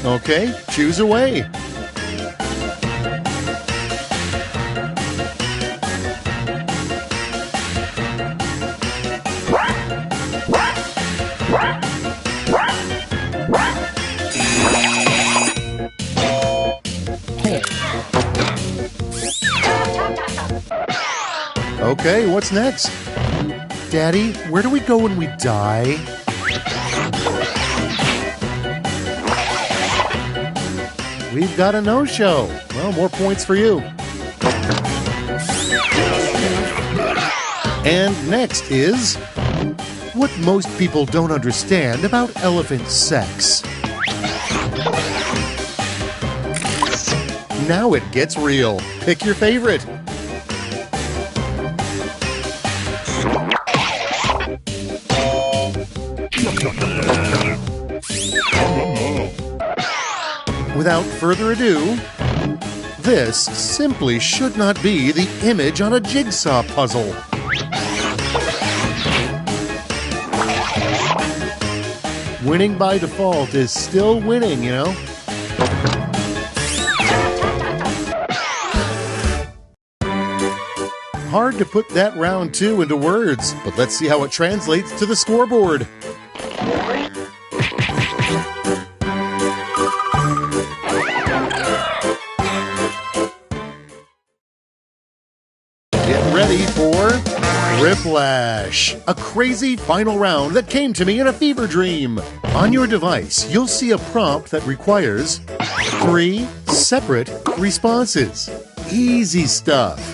Okay, choose away. Okay, what's next? Daddy, where do we go when we die? We've got a no-show. Well, more points for you. And next is what most people don't understand about elephant sex. Now it gets real. Pick your favorite. Without further ado, this simply should not be the image on a jigsaw puzzle. Winning by default is still winning, you know? Hard to put that round 2 into words, but let's see how it translates to the scoreboard. Get ready for Whiplash, a crazy final round that came to me in a fever dream. On your device, you'll see a prompt that requires 3 separate responses. Easy stuff.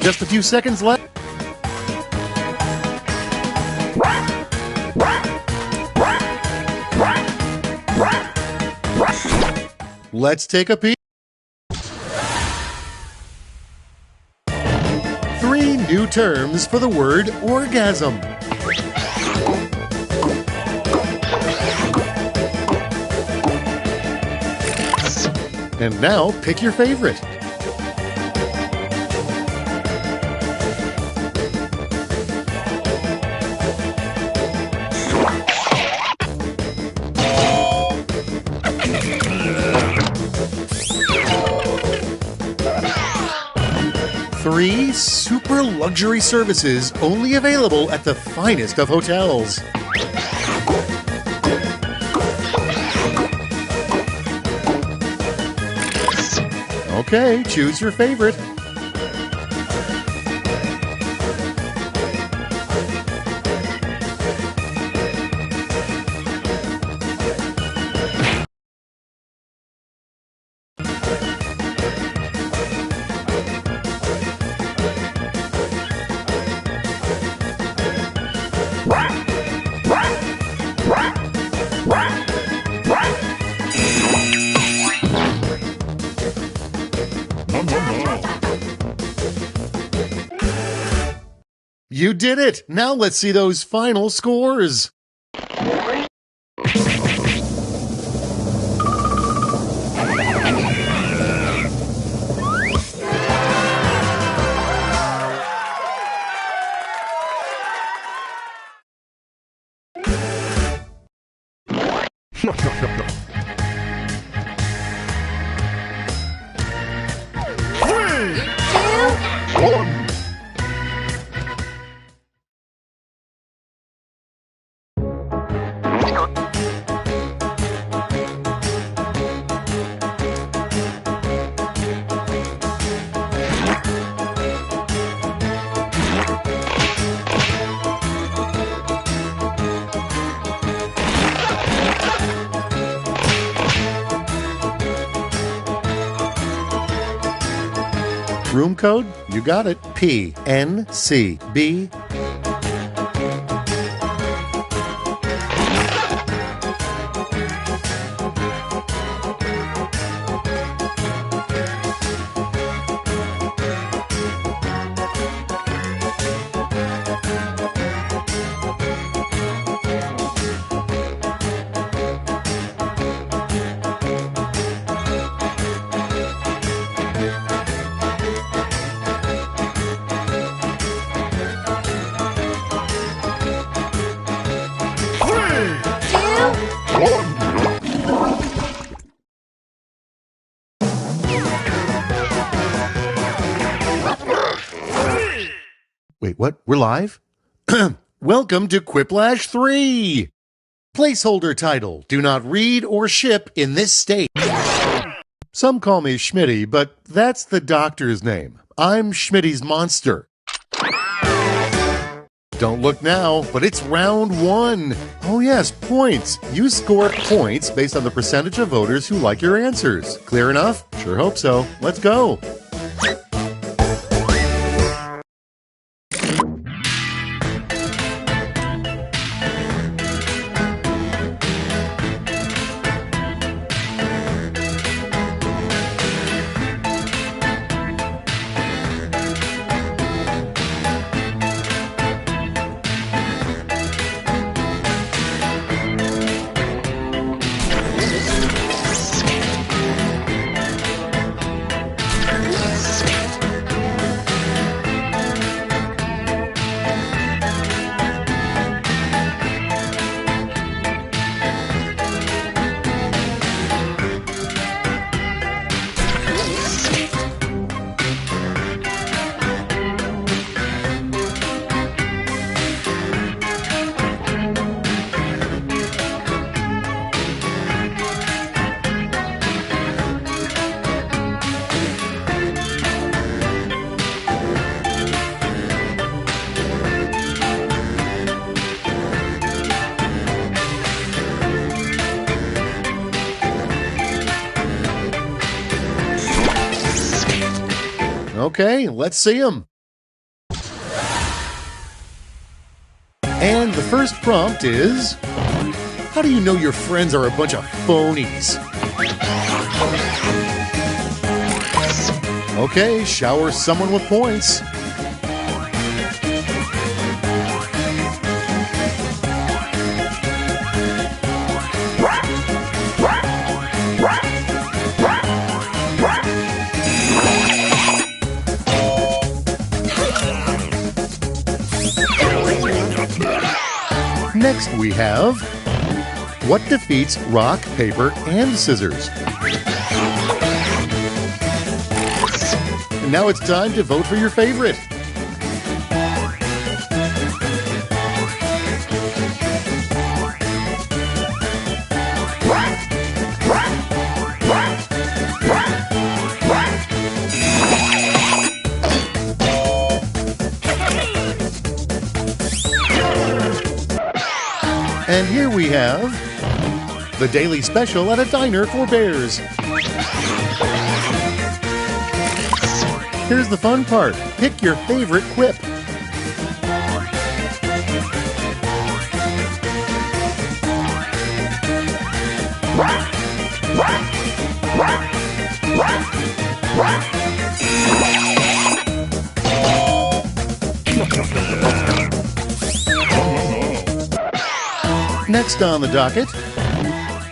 Just a few seconds left. Let's take a peek. 3 new terms for the word orgasm. And now pick your favorite. Three super luxury services only available at the finest of hotels. Okay, choose your favorite. You did it! Now let's see those final scores. Room code? You got it. PNCB. Wait, what? We're live? Welcome to Quiplash 3! Placeholder title: Do not read or ship in this state. Some call me Schmitty, but that's the doctor's name. I'm Schmitty's monster. Don't look now, but it's round 1. Oh yes, points. You score points based on the percentage of voters who like your answers. Clear enough? Sure hope so. Let's go. Okay, let's see them. And the first prompt is, how do you know your friends are a bunch of phonies? Okay, shower someone with points. Next we have, what defeats rock, paper, and scissors? And now it's time to vote for your favorite. And here we have the daily special at a diner for bears. Here's the fun part. Pick your favorite quip. Next on the docket,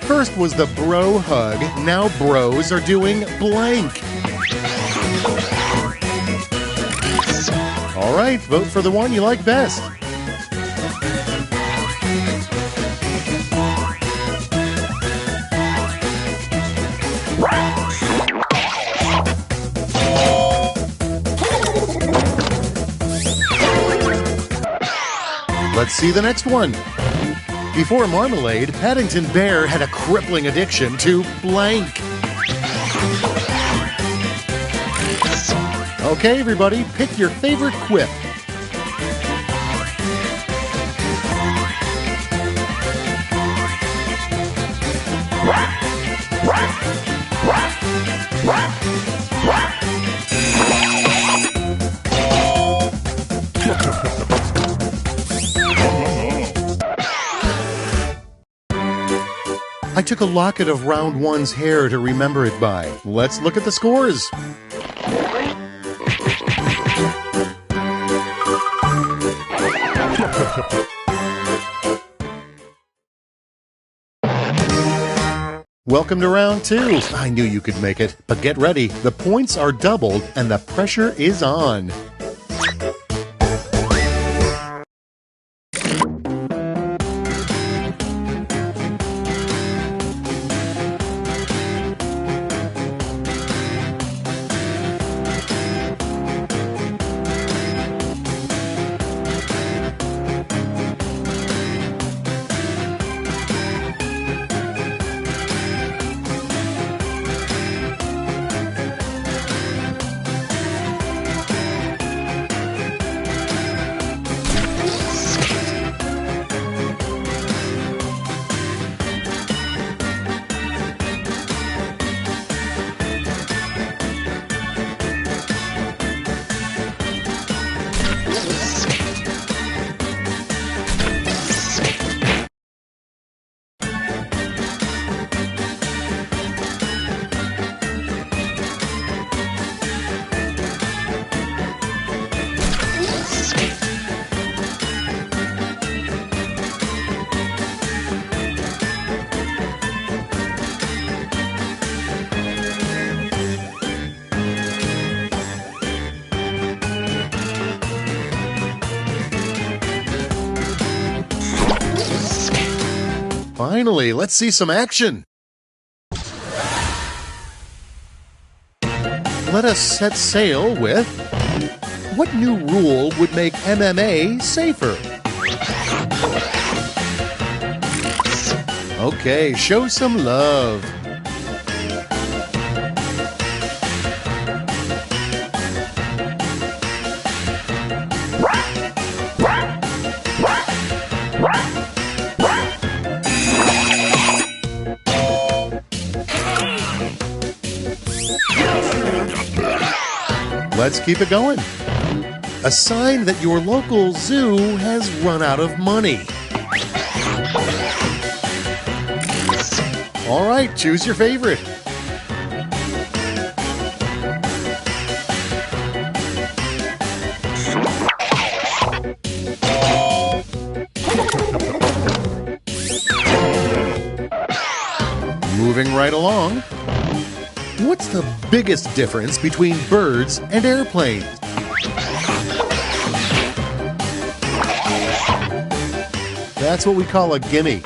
first was the bro hug. Now bros are doing blank. All right, vote for the one you like best. Let's see the next one. Before marmalade, Paddington Bear had a crippling addiction to blank. Okay, everybody, pick your favorite quip. I took a locket of round one's hair to remember it by. Let's look at the scores. Welcome to round two. I knew you could make it, but get ready. The points are doubled and the pressure is on. Finally, let's see some action. Let us set sail with, what new rule would make MMA safer? Okay, show some love. Let's keep it going. A sign that your local zoo has run out of money. All right, choose your favorite. Moving right along. What's the biggest difference between birds and airplanes? That's what we call a gimme.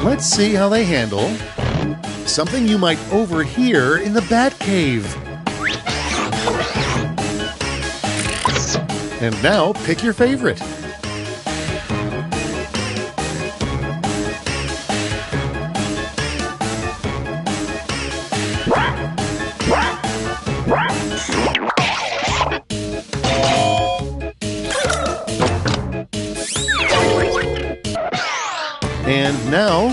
Let's see how they handle something you might overhear in the bat cave. And now pick your favorite. And now,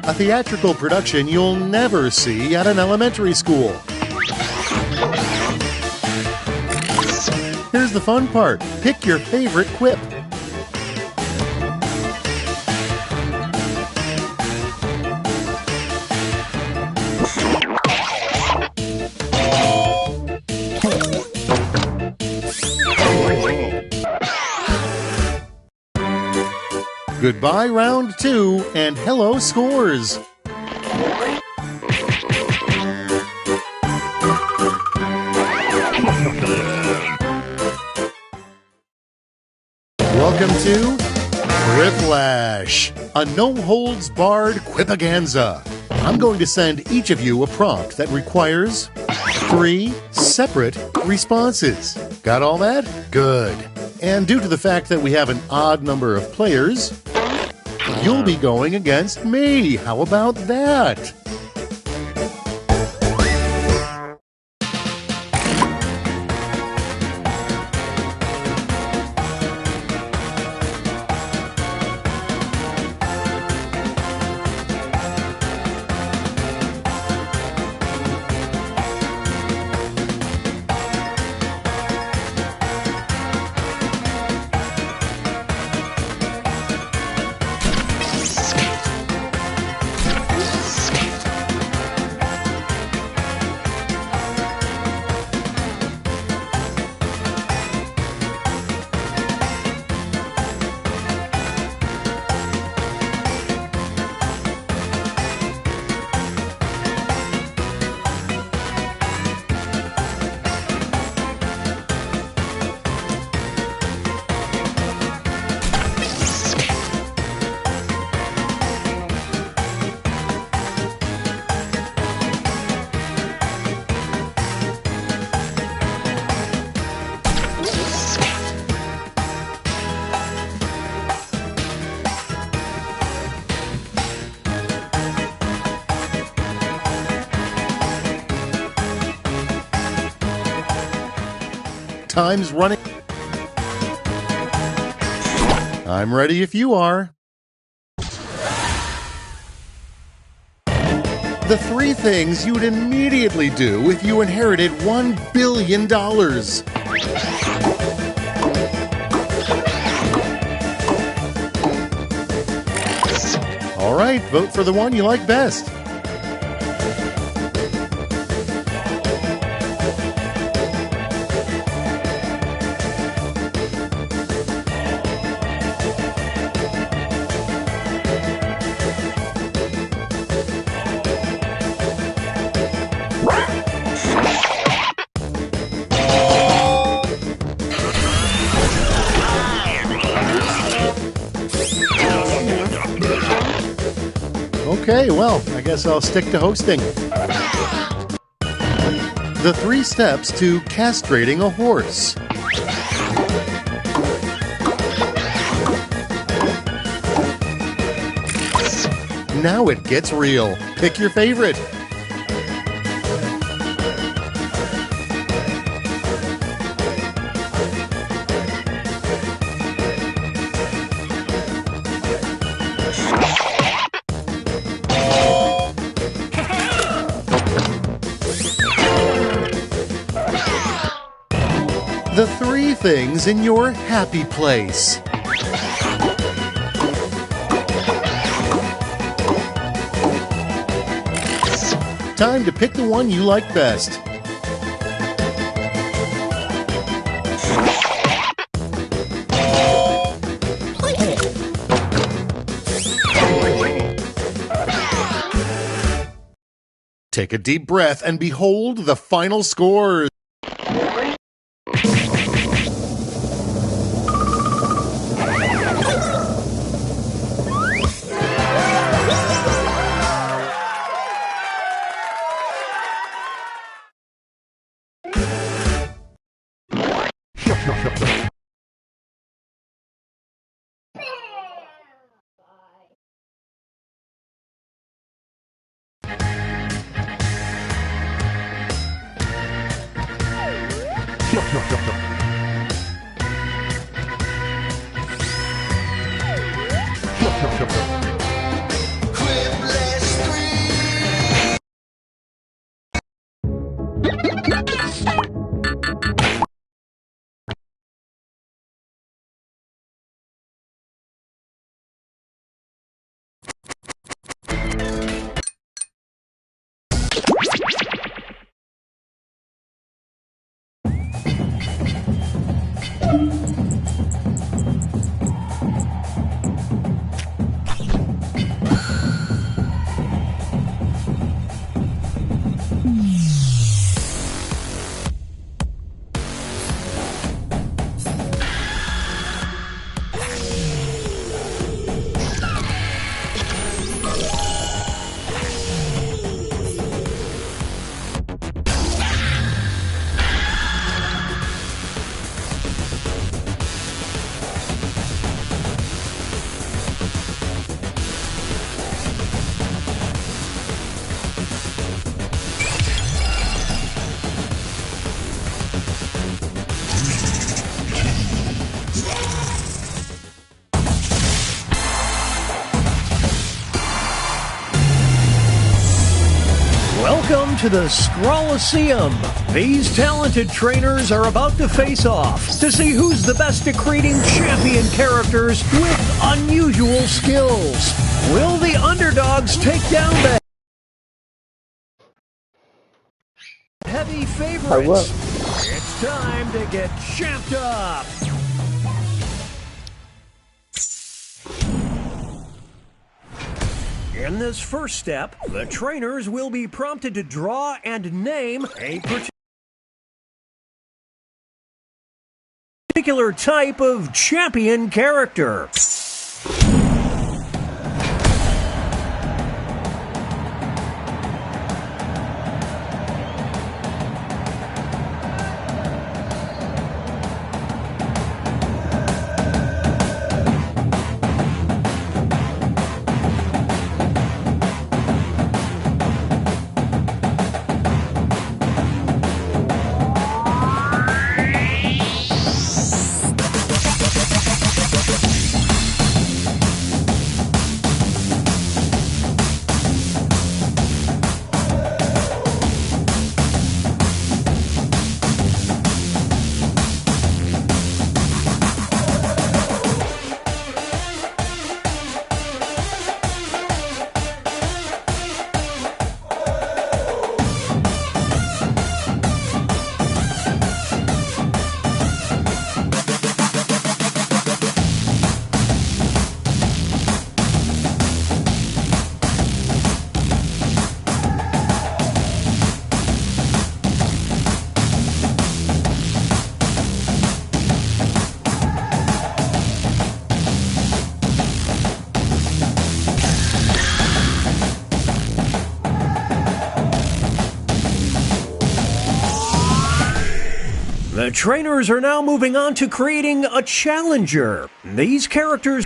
a theatrical production you'll never see at an elementary school. Here's the fun part. Pick your favorite quip. Goodbye, round 2, and hello, scores! Welcome to Quiplash, a no-holds-barred quipaganza. I'm going to send each of you a prompt that requires 3 separate responses. Got all that? Good. And due to the fact that we have an odd number of players, you'll be going against me. How about that? Time's running. I'm ready if you are. The 3 things you'd immediately do if you inherited $1 billion. All right, vote for the one you like best. Okay, well, I guess I'll stick to hosting. The 3 steps to castrating a horse. Now it gets real. Pick your favorite. The 3 things in your happy place. Time to pick the one you like best. Take a deep breath and behold the final scores. Welcome to the Scrollaceum. These talented trainers are about to face off to see who's the best at creating champion characters with unusual skills. Will the underdogs take down the heavy favorites? It's time to get champed up. In this first step, the trainers will be prompted to draw and name a particular type of champion character. The trainers are now moving on to creating a challenger. These characters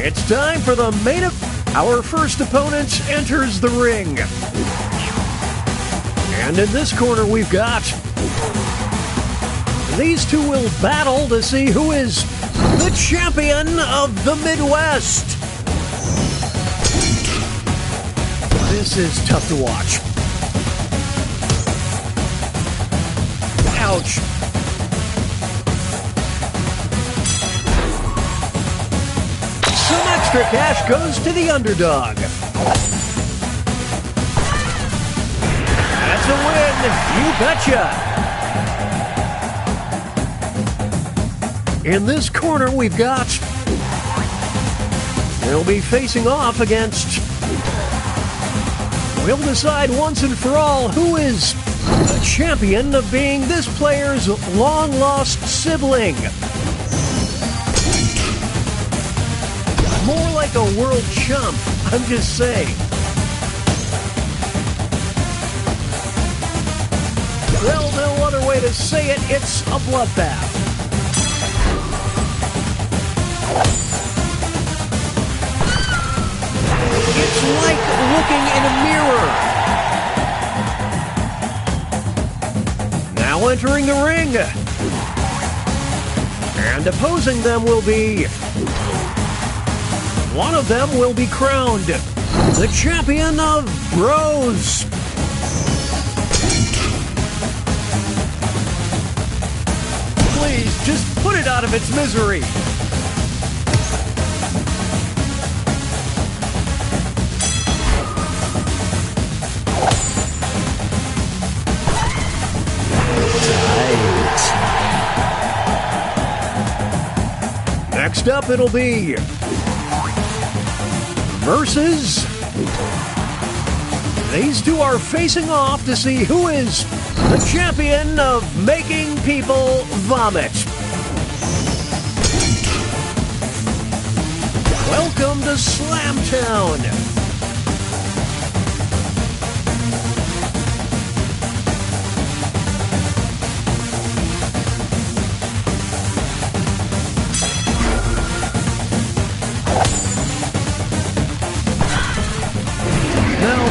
It's time for the main event. Our first opponent enters the ring. And in this corner we've got... These two will battle to see who is the champion of the Midwest. This is tough to watch. Ouch. Some extra cash goes to the underdog. That's a win, you betcha. In this corner we've got... They'll be facing off against... We'll decide once and for all who is the champion of being this player's long-lost sibling. More like a world chump, I'm just saying. Well, no other way to say it, it's a bloodbath. It's like looking in a mirror. Now entering the ring. And opposing them will be... One of them will be crowned the champion of Bros. Please, just put it out of its misery. Next up, it'll be versus. These two are facing off to see who is the champion of making people vomit. Welcome to Slamtown.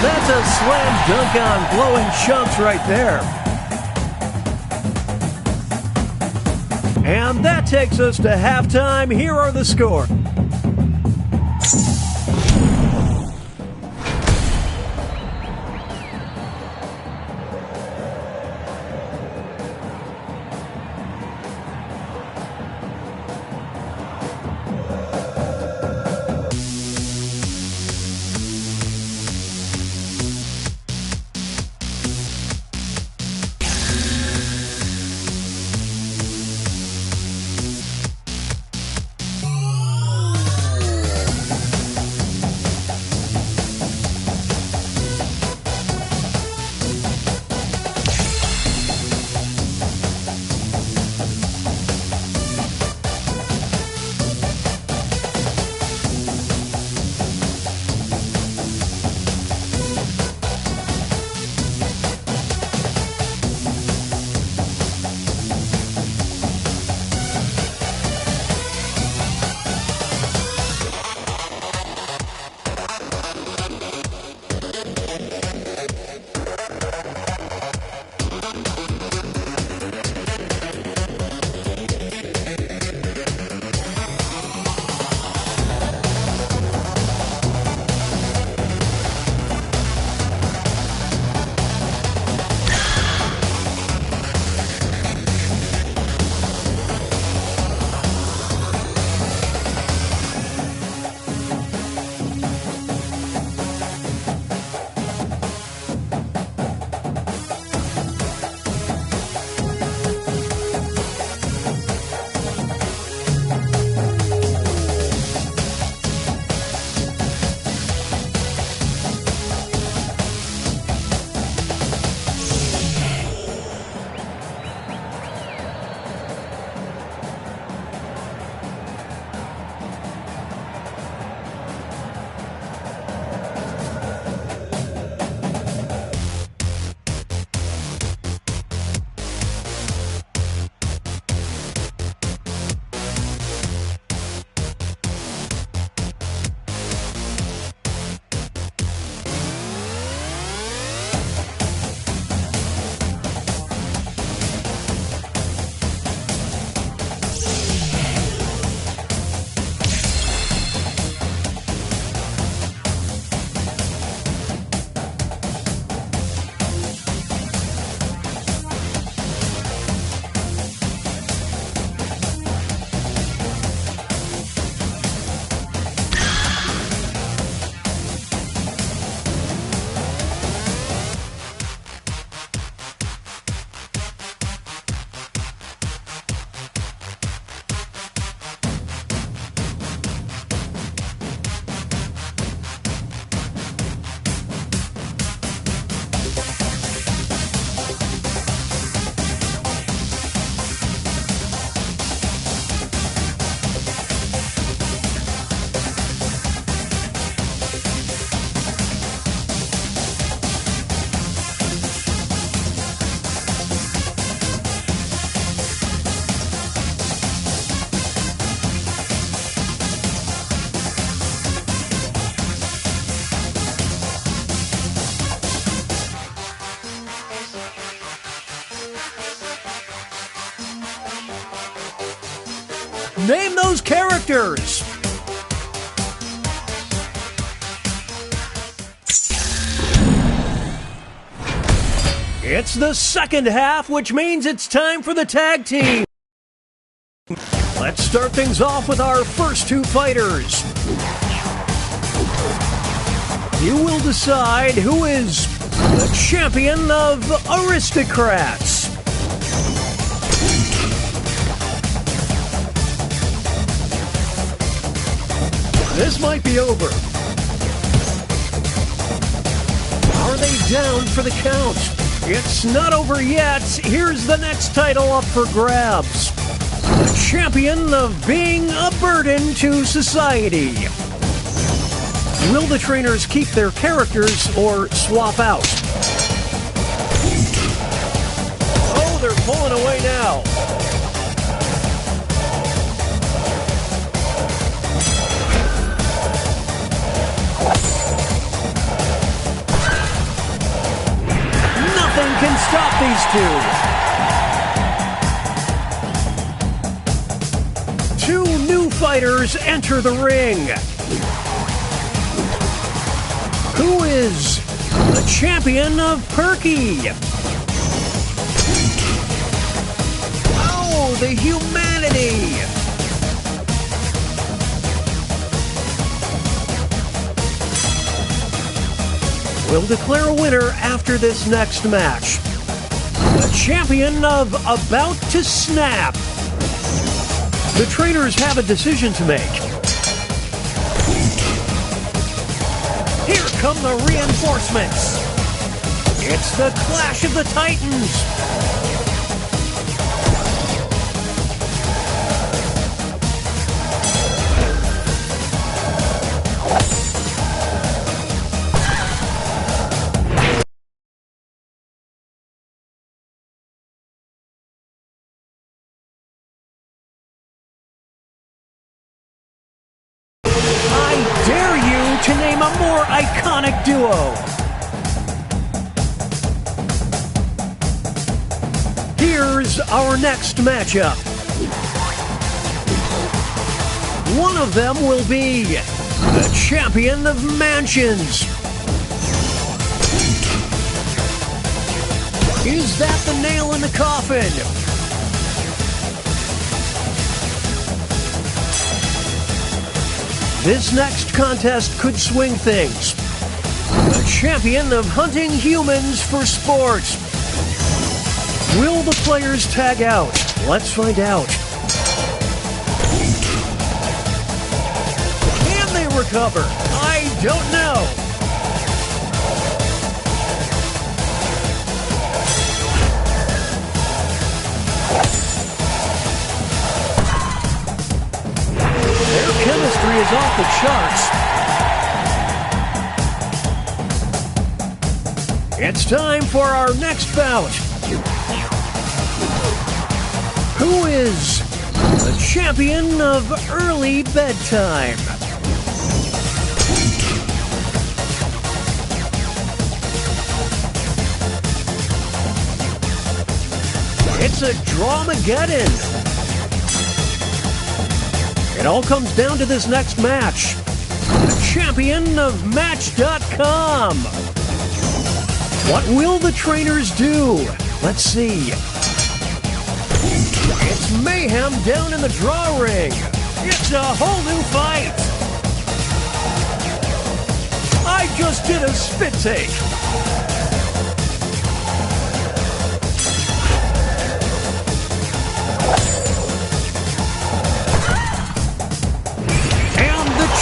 That's a slam dunk on blowing chunks right there. And that takes us to halftime. Here are the scores. Name those characters. It's the second half, which means it's time for the tag team. Let's start things off with our first two fighters. You will decide who is the champion of aristocrats. This might be over. Are they down for the count? It's not over yet. Here's the next title up for grabs. The champion of being a burden to society. Will the trainers keep their characters or swap out? Oh, they're pulling away now. Nothing can stop these two. Two new fighters enter the ring. Who is the champion of Perky? Oh, the humanity! We'll declare a winner after this next match. The champion of About to Snap. The trainers have a decision to make. Here come the reinforcements. It's the Clash of the Titans. To name a more iconic duo. Here's our next matchup. One of them will be the champion of mansions. Is that the nail in the coffin? This next contest could swing things. The champion of hunting humans for sport. Will the players tag out? Let's find out. Can they recover? I don't know. Chemistry is off the charts. It's time for our next bout. Who is the champion of early bedtime? It's a Dramageddon. It all comes down to this next match. The champion of Match.com. What will the trainers do? Let's see. It's mayhem down in the draw ring. It's a whole new fight. I just did a spit take.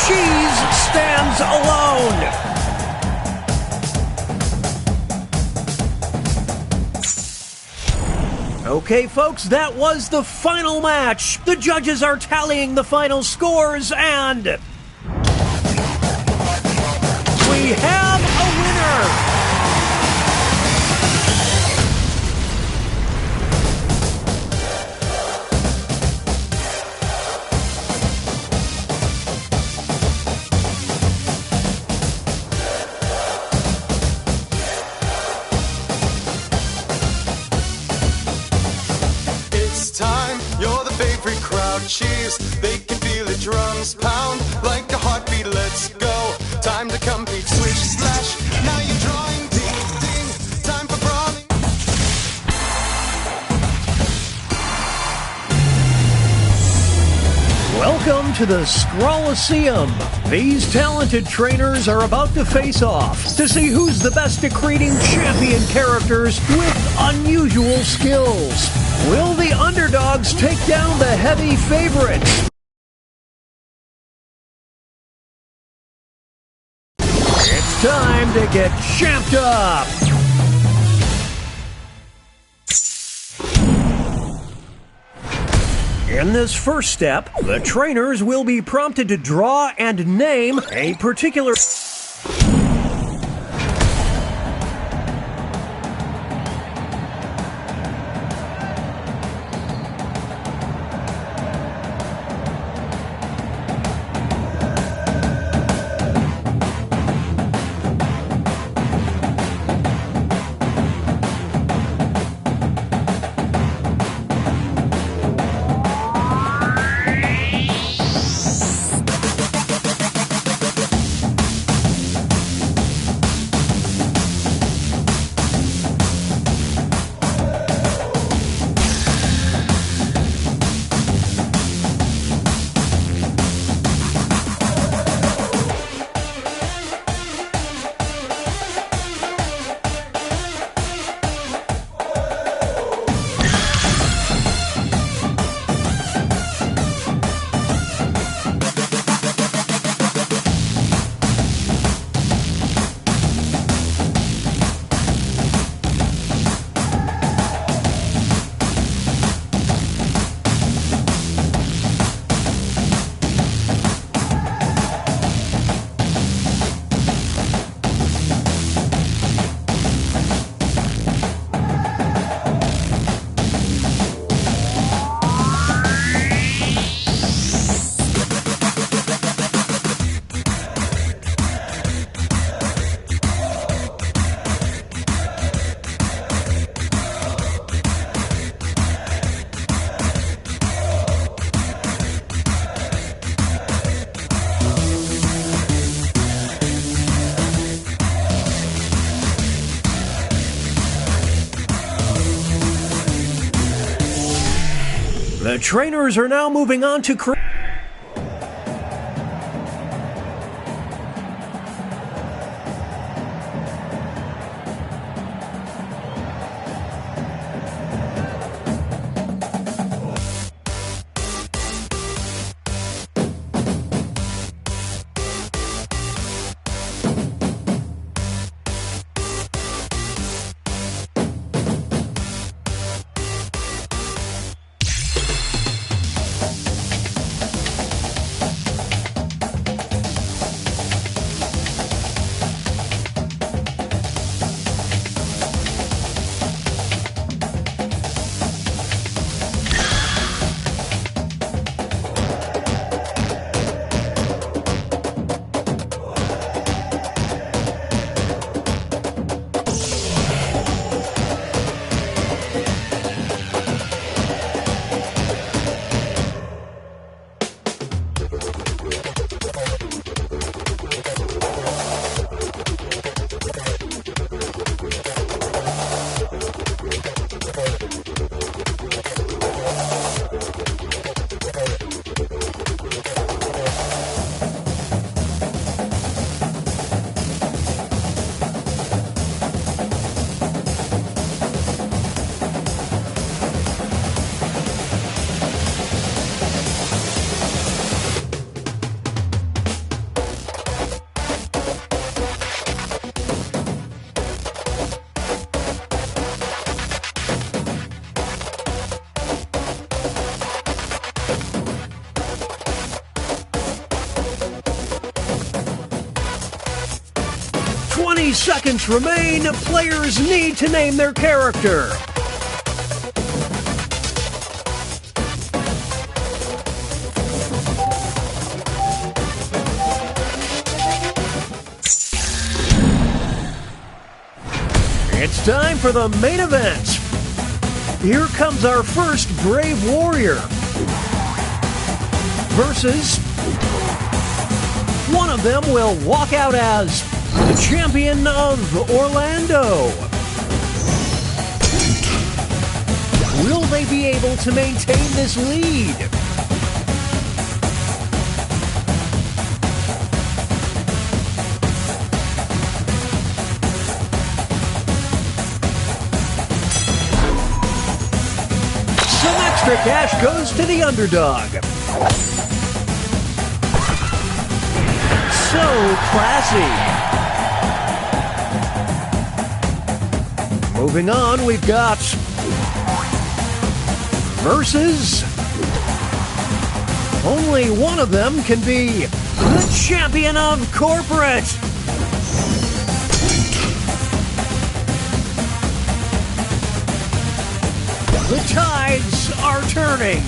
Cheese stands alone. Okay, folks, that was the final match. The judges are tallying the final scores, and we have a winner. You're the favorite crowd. cheers. They can feel the drums pound like a heartbeat. Let's go. Time to compete. Swish, splash. Now you're drawing. Ding, ding. Time for brawling. Welcome to the Scrolliseum. These talented trainers are about to face off to see who's the best at creating champion characters with unusual skills. Will the underdogs take down the heavy favorites? It's time to get champed up. In this first step, the trainers will be prompted to draw and name a particular... The trainers are now moving on to create... Seconds remain. Players need to name their character. It's time for the main event. Here comes our first brave warrior. versus one of them will walk out as the champion of Orlando. Will they be able to maintain this lead? Some extra cash goes to the underdog. So classy. Moving on, we've got versus only one of them can be the champion of corporate. The tides are turning.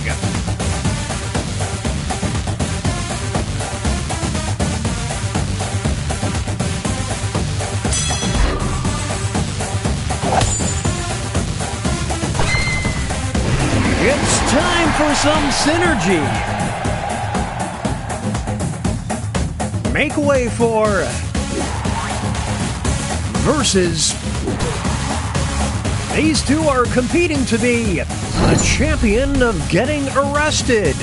It's time for some synergy. Make way for versus. These two are competing to be the champion of getting arrested.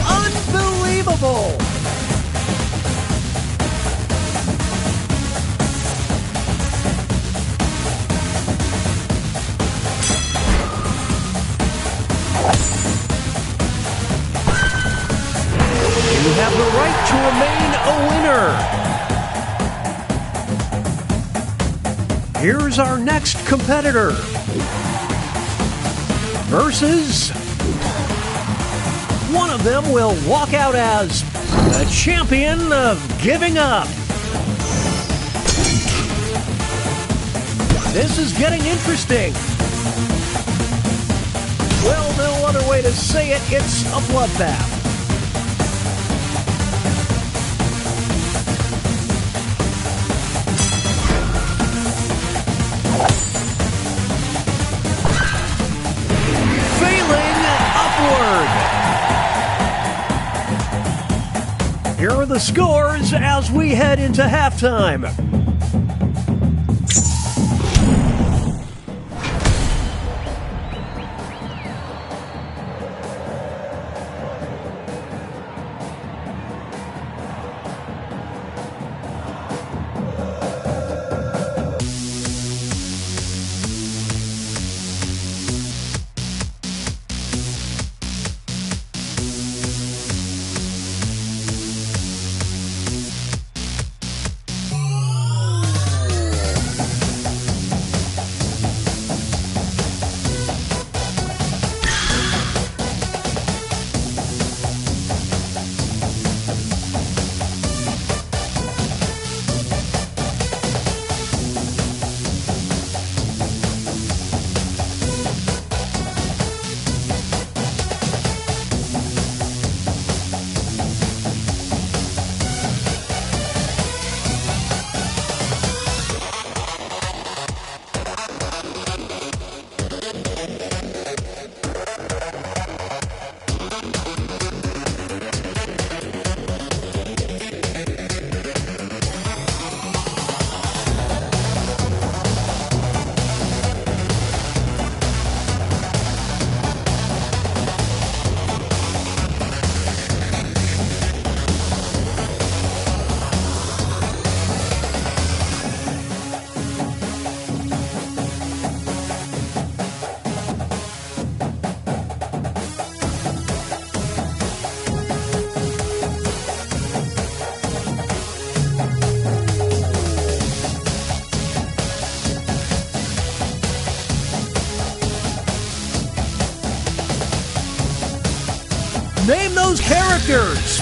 Unbelievable! You have the right to remain a winner. Here's our next competitor. Versus one of them will walk out as the champion of giving up. This is getting interesting. Well, no other way to say it, it's a bloodbath. Here are the scores as we head into halftime. Name those characters!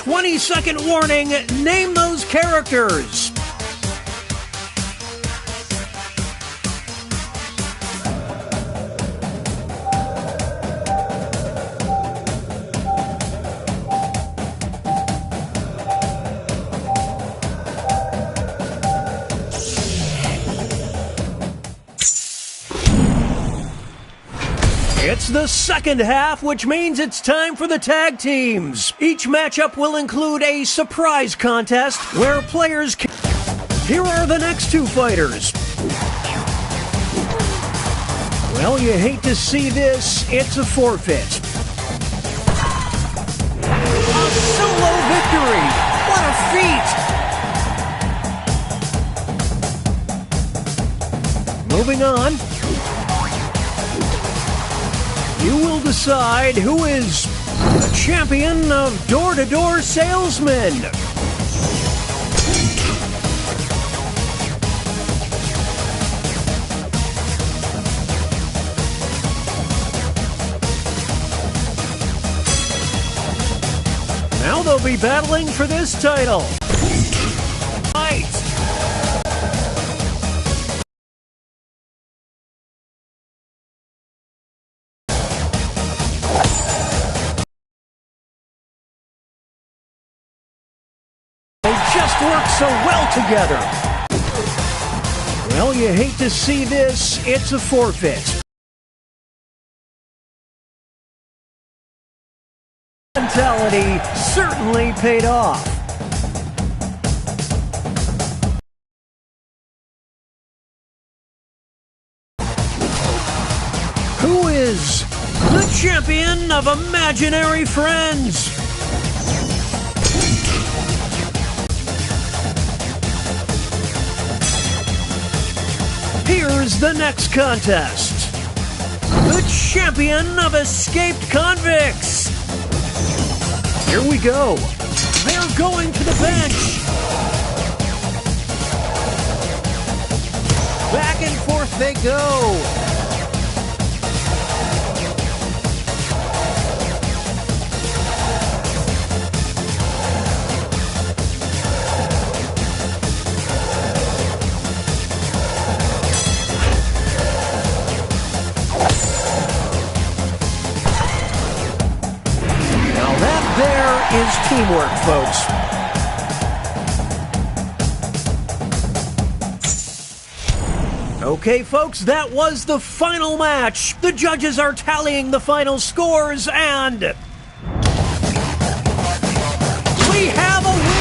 20-second warning. Name those characters. It's the second half, which means it's time for the tag teams. Each matchup will include a surprise contest where players can... Here are the next two fighters. Well, you hate to see this. It's a forfeit. A solo victory! What a feat! Moving on. You will decide who is the champion of door-to-door salesmen. Now they'll be battling for this title. Fight! Just work so well together. Well, you hate to see this. It's a forfeit. Mentality certainly paid off. Who is the champion of imaginary friends? Here's the next contest. The champion of escaped convicts. Here we go. They're going to the bench. Back and forth they go. Is teamwork, folks. Okay, folks, that was the final match. The judges are tallying the final scores, and we have a winner!